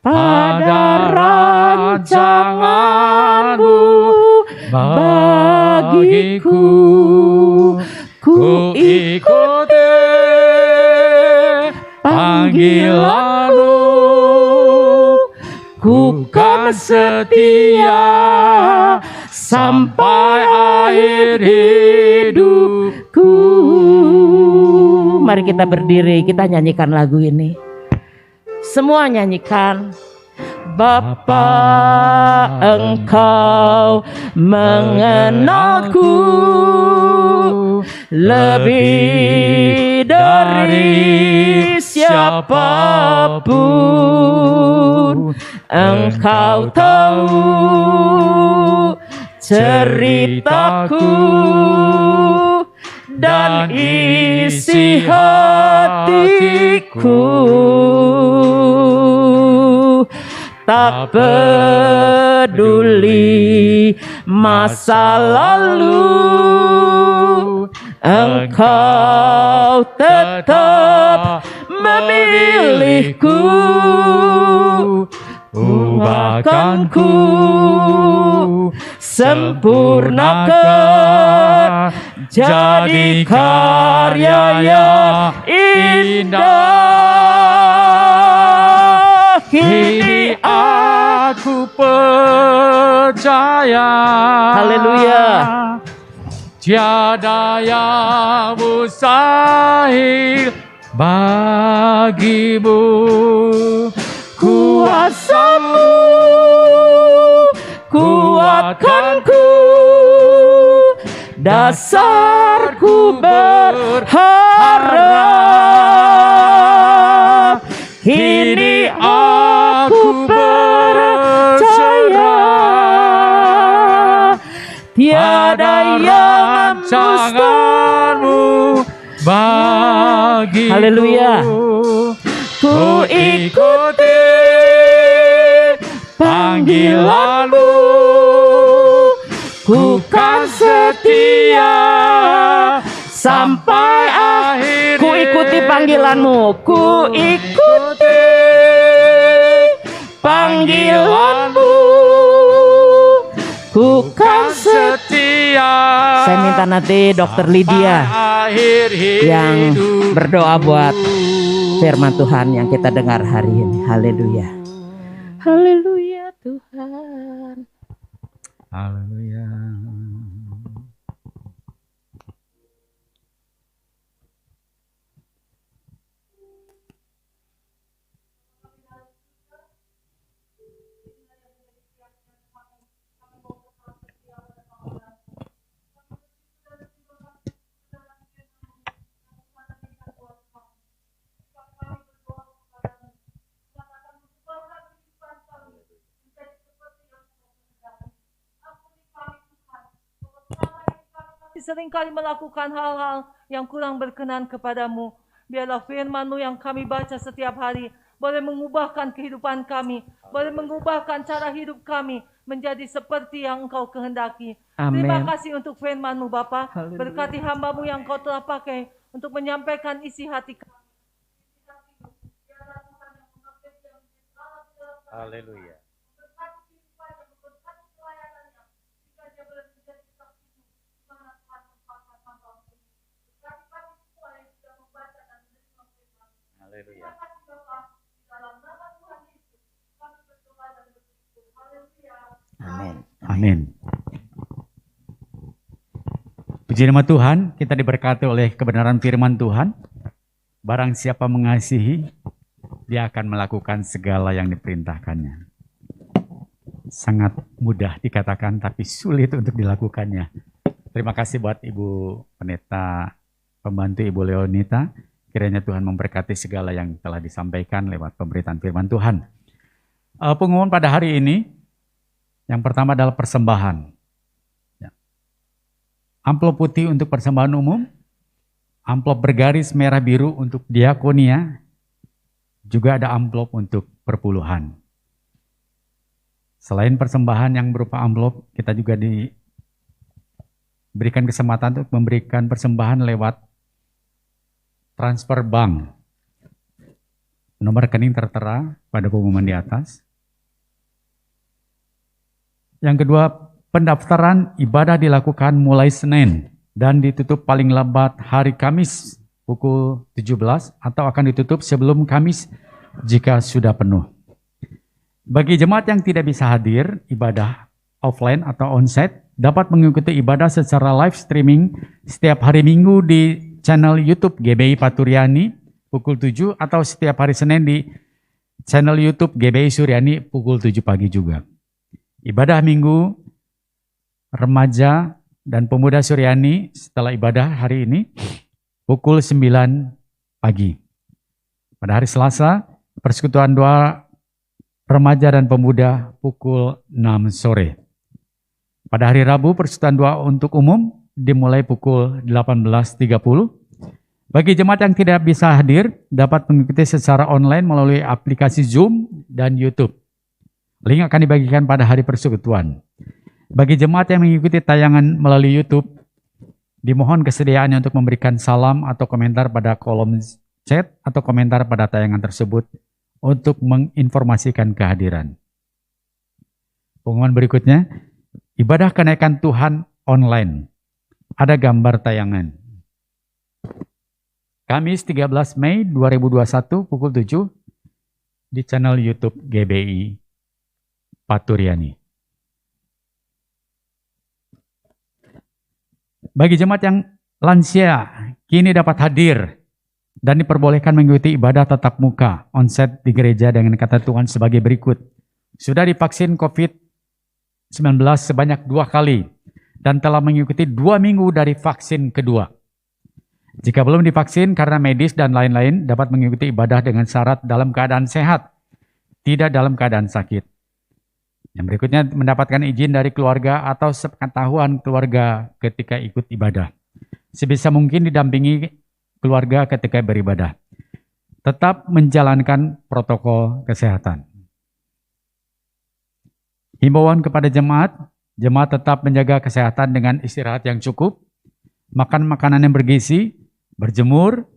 pada rancanganmu bagiku. Ku ikuti panggilanmu, ku kan setia sampai akhir hidupku. Mari kita berdiri, kita nyanyikan lagu ini. Semua nyanyikan. Bapa, engkau mengenalku lebih dari siapapun. Engkau tahu ceritaku dan isi hatiku. Tak peduli masa lalu, engkau tetap memilihku. Ubahkanku, sempurnakan, jadi karya yang indah. Kini aku percaya, haleluya, tiada yang mustahil bagimu. Kuasamu kuatkanku, dasarku berharap. Kini aku percaya tiada yang rancanganmu bagiku. Haleluya. Ku ikuti panggilanmu, ku kan setia sampai akhir. Ku ikuti panggilanmu, ku ikuti panggilanmu, ku kan setia. Saya minta nanti Dokter Lydia yang berdoa buat firman Tuhan yang kita dengar hari ini. Haleluya. Haleluya Tuhan. Haleluya. Seringkali melakukan hal-hal yang kurang berkenan kepadamu. Biarlah firman-Mu yang kami baca setiap hari boleh mengubahkan kehidupan kami, boleh mengubahkan cara hidup kami menjadi seperti yang Engkau kehendaki. Amin. Terima kasih untuk firman-Mu Bapa. Haleluya. Berkati hamba-Mu yang Kau telah pakai untuk menyampaikan isi hati kami. Haleluya. Haleluya. Amin. Amin. Puji nama Tuhan, kita diberkati oleh kebenaran firman Tuhan. Barang siapa mengasihi, dia akan melakukan segala yang diperintahkannya. Sangat mudah dikatakan, tapi sulit untuk dilakukannya. Terima kasih buat Ibu Pendeta, pembantu Ibu Leonita. Kiranya Tuhan memberkati segala yang telah disampaikan lewat pemberitaan firman Tuhan. Pengumuman pada hari ini, yang pertama adalah persembahan. Amplop putih untuk persembahan umum, amplop bergaris merah biru untuk diakonia, juga ada amplop untuk perpuluhan. Selain persembahan yang berupa amplop, kita juga diberikan kesempatan untuk memberikan persembahan lewat transfer bank. Nomor rekening tertera pada pengumuman di atas. Yang kedua, pendaftaran ibadah dilakukan mulai Senin dan ditutup paling lambat hari Kamis pukul 17 atau akan ditutup sebelum Kamis jika sudah penuh. Bagi jemaat yang tidak bisa hadir ibadah offline atau onsite dapat mengikuti ibadah secara live streaming setiap hari Minggu di channel YouTube GBI Paturyani pukul 7 atau setiap hari Senin di channel YouTube GBI Suryani pukul 7 pagi juga. Ibadah Minggu remaja dan pemuda Suryani setelah ibadah hari ini pukul 9 pagi. Pada hari Selasa, persekutuan doa remaja dan pemuda pukul 6 sore. Pada hari Rabu, persekutuan doa untuk umum dimulai pukul 18.30. Bagi jemaat yang tidak bisa hadir, dapat mengikuti secara online melalui aplikasi Zoom dan YouTube. Link akan dibagikan pada hari persekutuan. Bagi jemaat yang mengikuti tayangan melalui YouTube, dimohon kesediaannya untuk memberikan salam atau komentar pada kolom chat atau komentar pada tayangan tersebut untuk menginformasikan kehadiran. Pengumuman berikutnya, ibadah kenaikan Tuhan online. Ada gambar tayangan. Kamis 13 Mei 2021 pukul 7 di channel YouTube GBI Paturyani. Bagi jemaat yang lansia, kini dapat hadir dan diperbolehkan mengikuti ibadah tatap muka onsite di gereja dengan kata Tuhan sebagai berikut. Sudah divaksin COVID-19 sebanyak 2 kali dan telah mengikuti 2 minggu dari vaksin kedua. Jika belum divaksin karena medis dan lain-lain, dapat mengikuti ibadah dengan syarat dalam keadaan sehat, tidak dalam keadaan sakit. Yang berikutnya mendapatkan izin dari keluarga atau sepengetahuan keluarga ketika ikut ibadah. Sebisa mungkin didampingi keluarga ketika beribadah. Tetap menjalankan protokol kesehatan. Himbauan kepada jemaat tetap menjaga kesehatan dengan istirahat yang cukup, makan makanan yang bergizi, berjemur,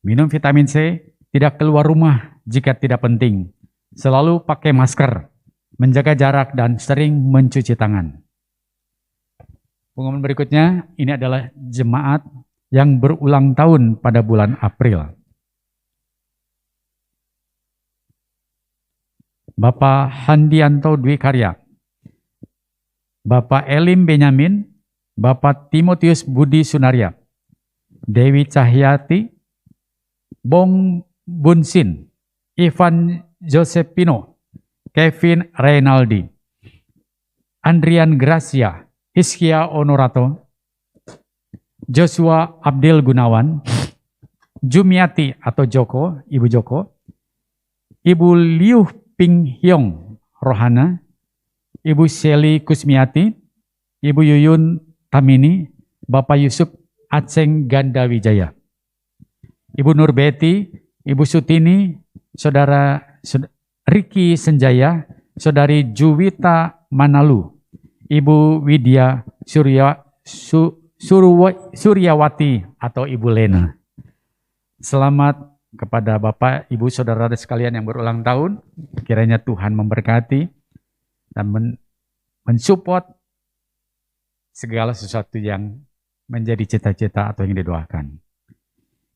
minum vitamin C, tidak keluar rumah jika tidak penting, selalu pakai masker, menjaga jarak, dan sering mencuci tangan. Pengumuman berikutnya, ini adalah jemaat yang berulang tahun pada bulan April. Bapak Handianto Dwi Karya, Bapak Elim Benyamin, Bapak Timotius Budi Sunaria, Dewi Cahyati, Bong Bunsin, Ivan Josephino, Kevin Reynaldi, Andrian Gracia, Hiskia Honorato, Joshua Abdil Gunawan, Jumiati atau Joko, Ibu Joko, Ibu Liu Ping Hyong Rohana, Ibu Shelly Kusmiati, Ibu Yuyun Tamini, Bapak Yusuf Aceng Ganda Wijaya, Ibu Nurbeti, Ibu Sutini, Saudara Riki Senjaya, Saudari Juwita Manalu, Ibu Widya Suryawati atau Ibu Lena. Selamat kepada Bapak, Ibu, Saudara sekalian yang berulang tahun. Kiranya Tuhan memberkati dan mensupport segala sesuatu yang menjadi cita-cita atau yang didoakan.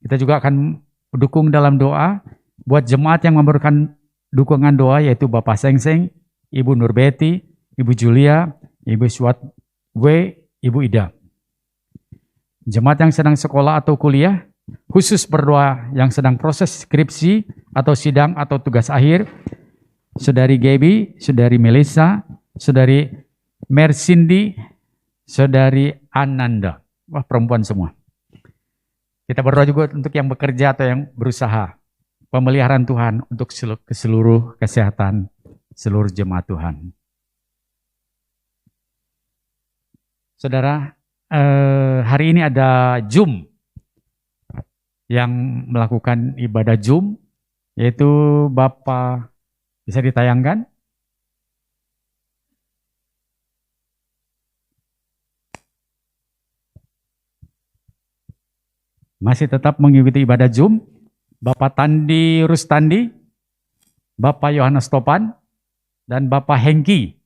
Kita juga akan dukung dalam doa buat jemaat yang memberikan dukungan doa, yaitu Bapak Sengseng, Ibu Nurbeti, Ibu Julia, Ibu Swat W, Ibu Ida. Jemaat yang sedang sekolah atau kuliah, khusus berdoa yang sedang proses skripsi atau sidang atau tugas akhir, Saudari Gaby, Saudari Melissa, Saudari Mersindi, Saudari Ananda. Wah, perempuan semua. Kita berdoa juga untuk yang bekerja atau yang berusaha. Pemeliharaan Tuhan untuk seluruh kesehatan seluruh jemaat Tuhan. Saudara, hari ini ada Zoom yang melakukan ibadah Zoom, yaitu Bapak, bisa ditayangkan? Masih tetap mengikuti ibadah Zoom, Bapak Tandi Rustandi, Bapak Yohanes Topan, dan Bapak Hengki.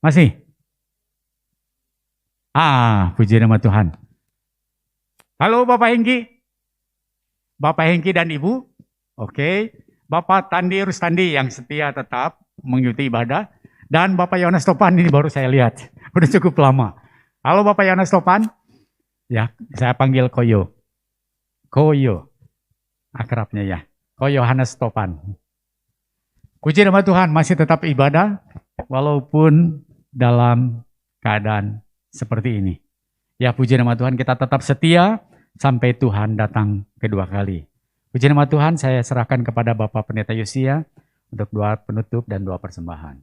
Masih? Puji nama Tuhan. Halo Bapak Hengki. Bapak Hengki dan Ibu. Oke. Bapak Tandi Rustandi yang setia tetap mengikuti ibadah. Dan Bapak Yohanes Topan ini baru saya lihat. Udah cukup lama. Halo Bapak Yohanes Topan. Ya, saya panggil Koyo. Koyo. Akrabnya ya. Koyo Yohanes Topan. Puji nama Tuhan, masih tetap ibadah. Walaupun dalam keadaan seperti ini. Ya, puji nama Tuhan, kita tetap setia sampai Tuhan datang kedua kali. Puji nama Tuhan, saya serahkan kepada Bapak Pendeta Yosia untuk doa penutup dan doa persembahan.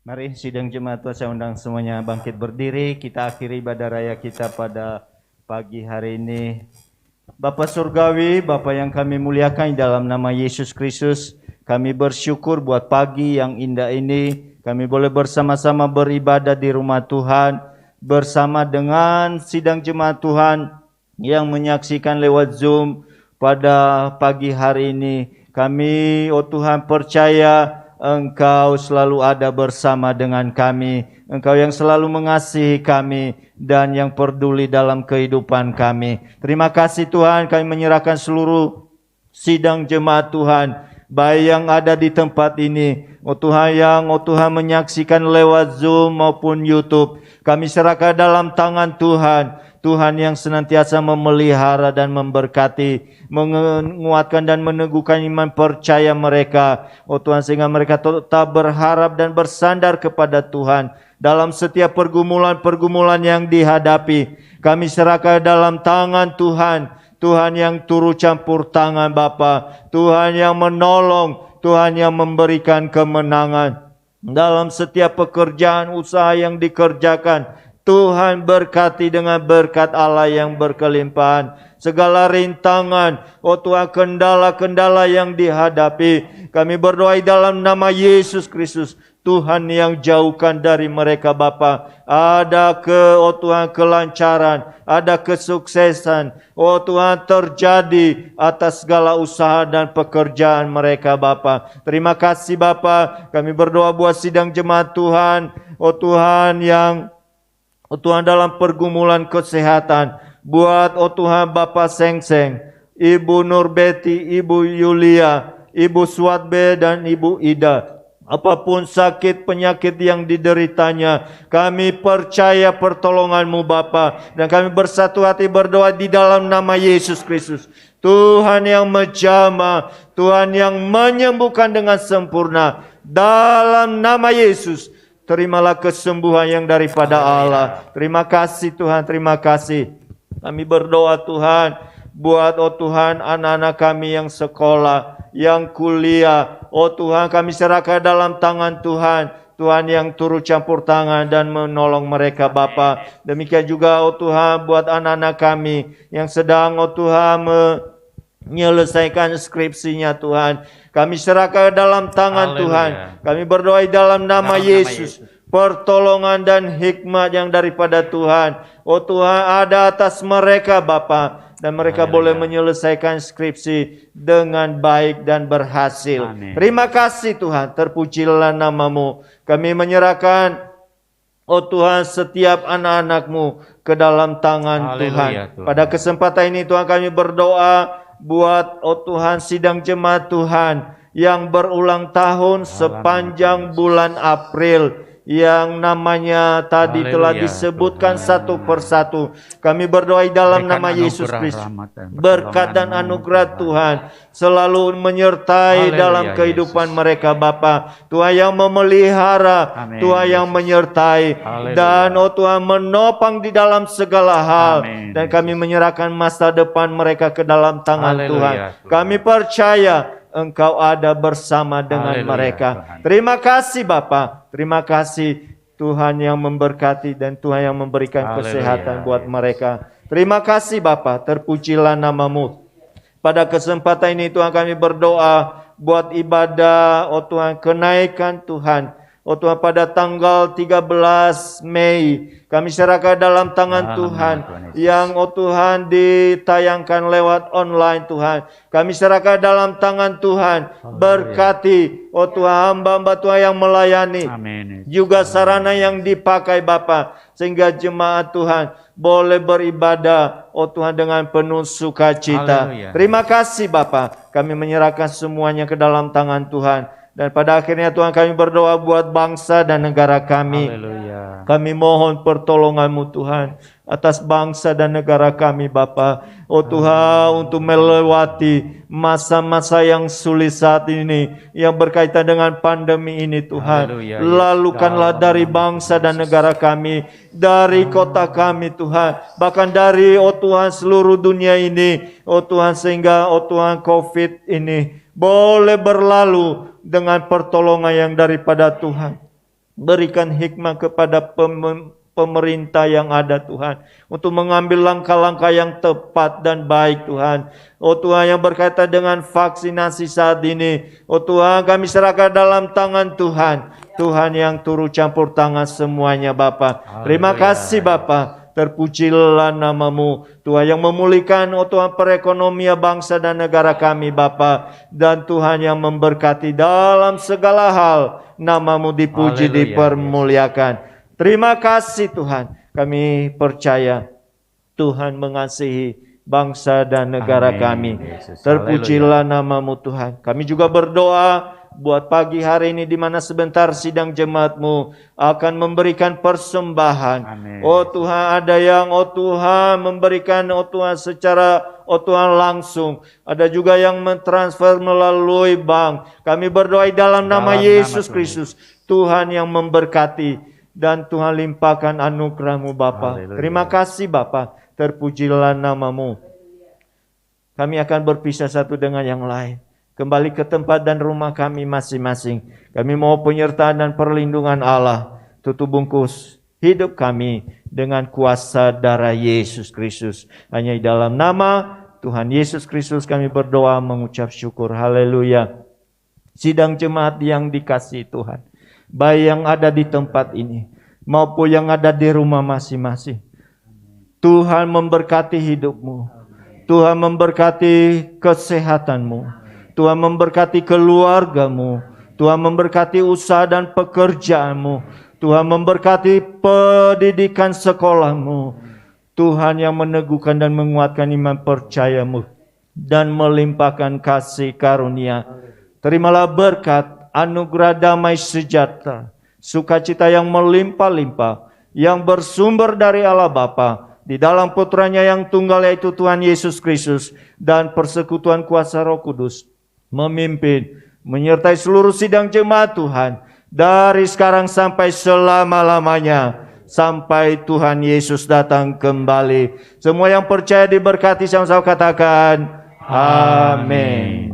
Mari sidang jemaat Tuhan, saya undang semuanya bangkit berdiri. Kita akhiri ibadah raya kita pada pagi hari ini. Bapa Surgawi, Bapa yang kami muliakan dalam nama Yesus Kristus, kami bersyukur buat pagi yang indah ini. Kami boleh bersama-sama beribadah di rumah Tuhan, bersama dengan sidang jemaat Tuhan yang menyaksikan lewat Zoom pada pagi hari ini. Kami, oh Tuhan, percaya Engkau selalu ada bersama dengan kami. Engkau yang selalu mengasihi kami dan yang peduli dalam kehidupan kami. Terima kasih Tuhan, kami menyerahkan seluruh sidang jemaat Tuhan, baik yang ada di tempat ini, oh Tuhan, yang oh Tuhan menyaksikan lewat Zoom maupun YouTube. Kami serahkan dalam tangan Tuhan. Tuhan yang senantiasa memelihara dan memberkati, menguatkan dan meneguhkan iman percaya mereka. Oh Tuhan, sehingga mereka tetap berharap dan bersandar kepada Tuhan dalam setiap pergumulan-pergumulan yang dihadapi. Kami serahkan dalam tangan Tuhan. Tuhan yang turut campur tangan Bapa, Tuhan yang menolong, Tuhan yang memberikan kemenangan dalam setiap pekerjaan usaha yang dikerjakan. Tuhan berkati dengan berkat Allah yang berkelimpahan. Segala rintangan, oh Tuhan, kendala-kendala yang dihadapi, kami berdoa dalam nama Yesus Kristus. Tuhan yang jauhkan dari mereka Bapa. Ada oh Tuhan kelancaran, ada kesuksesan, oh Tuhan terjadi atas segala usaha dan pekerjaan mereka Bapa. Terima kasih Bapa. Kami berdoa buat sidang jemaat Tuhan, oh Tuhan yang oh Tuhan dalam pergumulan kesehatan. Buat oh Tuhan Bapak Sengseng, Ibu Nurbeti, Ibu Yulia, Ibu Swatbe dan Ibu Ida. Apapun sakit penyakit yang dideritanya, kami percaya pertolongan-Mu Bapa, dan kami bersatu hati berdoa di dalam nama Yesus Kristus. Tuhan yang menjamah, Tuhan yang menyembuhkan dengan sempurna. Dalam nama Yesus, terimalah kesembuhan yang daripada Allah. Terima kasih Tuhan, terima kasih. Kami berdoa Tuhan, buat oh Tuhan anak-anak kami yang sekolah, yang kuliah. Oh Tuhan, kami serahkan dalam tangan Tuhan. Tuhan yang turut campur tangan dan menolong mereka Bapa. Demikian juga oh Tuhan buat anak-anak kami yang sedang oh Tuhan menyelesaikan skripsinya Tuhan. Kami serahkan dalam tangan Tuhan. Kami berdoa dalam nama Yesus. Pertolongan dan hikmat yang daripada Tuhan. Oh Tuhan ada atas mereka Bapa. Dan mereka boleh menyelesaikan skripsi dengan baik dan berhasil. Amin. Terima kasih Tuhan, terpujilah nama-Mu. Kami menyerahkan, oh Tuhan, setiap anak-anak-Mu ke dalam tangan Tuhan. Pada kesempatan ini Tuhan kami berdoa buat, oh Tuhan, sidang jemaat Tuhan yang berulang tahun sepanjang bulan April. Yang namanya tadi telah disebutkan satu persatu. Kami berdoa dalam nama Yesus Kristus. Berkat dan anugerah Tuhan selalu menyertai dalam kehidupan mereka Bapa. Tuhan yang memelihara, Tuhan yang menyertai. Dan oh Tuhan menopang di dalam segala hal. Dan kami menyerahkan masa depan mereka ke dalam tangan Tuhan. Kami percaya Engkau ada bersama dengan mereka. Terima kasih Bapa. Terima kasih Tuhan yang memberkati dan Tuhan yang memberikan kesehatan buat mereka. Terima kasih Bapa. Terpujilah nama-Mu. Pada kesempatan ini Tuhan kami berdoa buat ibadah oh Tuhan kenaikan Tuhan. Oh Tuhan pada tanggal 13 Mei kami serahkan dalam tangan Tuhan yang oh Tuhan ditayangkan lewat online Tuhan. Kami serahkan dalam tangan Tuhan. Berkati oh Tuhan hamba-hamba Tuhan yang melayani. Amin. Juga sarana yang dipakai Bapa sehingga jemaat Tuhan boleh beribadah oh Tuhan dengan penuh sukacita. Terima kasih Bapa. Kami menyerahkan semuanya ke dalam tangan Tuhan. Dan pada akhirnya Tuhan kami berdoa buat bangsa dan negara kami. Haleluya. Kami mohon pertolongan-Mu Tuhan atas bangsa dan negara kami Bapa. Oh Tuhan untuk melewati masa-masa yang sulit saat ini yang berkaitan dengan pandemi ini Tuhan. Haleluya. Lalukanlah dari bangsa dan negara kami, dari kota kami Tuhan, bahkan dari oh Tuhan seluruh dunia ini oh Tuhan, sehingga oh Tuhan COVID ini boleh berlalu dengan pertolongan yang daripada Tuhan. Berikan hikmah kepada pemerintah yang ada Tuhan, untuk mengambil langkah-langkah yang tepat dan baik Tuhan. Oh Tuhan yang berkaitan dengan vaksinasi saat ini, oh Tuhan kami serahkan dalam tangan Tuhan. Tuhan yang turut campur tangan semuanya Bapa. Terima kasih Bapa. Terpujilah nama-Mu Tuhan yang memulihkan oh Tuhan perekonomian bangsa dan negara kami Bapa. Dan Tuhan yang memberkati dalam segala hal. Nama-Mu dipuji, dipermuliakan. Terima kasih Tuhan. Kami percaya Tuhan mengasihi bangsa dan negara kami. Terpujilah nama-Mu Tuhan. Kami juga berdoa buat pagi hari ini di mana sebentar sidang jemaat-Mu akan memberikan persembahan. Amin. Oh Tuhan, ada yang oh Tuhan memberikan oh Tuhan secara oh Tuhan langsung. Ada juga yang mentransfer melalui bank. Kami berdoa dalam nama Yesus Kristus. Tuhan yang memberkati dan Tuhan limpahkan anugerah-Mu Bapa. Terima kasih Bapa. Terpujilah nama-Mu. Kami akan berpisah satu dengan yang lain. Kembali ke tempat dan rumah kami masing-masing. Kami mau penyertaan dan perlindungan Allah. Tutup bungkus hidup kami dengan kuasa darah Yesus Kristus. Hanya di dalam nama Tuhan Yesus Kristus kami berdoa mengucap syukur. Haleluya. Sidang jemaat yang dikasihi Tuhan, baik yang ada di tempat ini maupun yang ada di rumah masing-masing, Tuhan memberkati hidupmu, Tuhan memberkati kesehatanmu, Tuhan memberkati keluargamu, Tuhan memberkati usaha dan pekerjaanmu, Tuhan memberkati pendidikan sekolahmu, Tuhan yang meneguhkan dan menguatkan iman percayamu dan melimpahkan kasih karunia. Terimalah berkat, anugerah damai sejahtera, sukacita yang melimpah-limpah, yang bersumber dari Allah Bapa, di dalam putranya yang tunggal yaitu Tuhan Yesus Kristus, dan persekutuan kuasa Roh Kudus, memimpin, menyertai seluruh sidang jemaat Tuhan, dari sekarang sampai selama-lamanya, sampai Tuhan Yesus datang kembali. Semua yang percaya diberkati, sama-sama katakan, amin.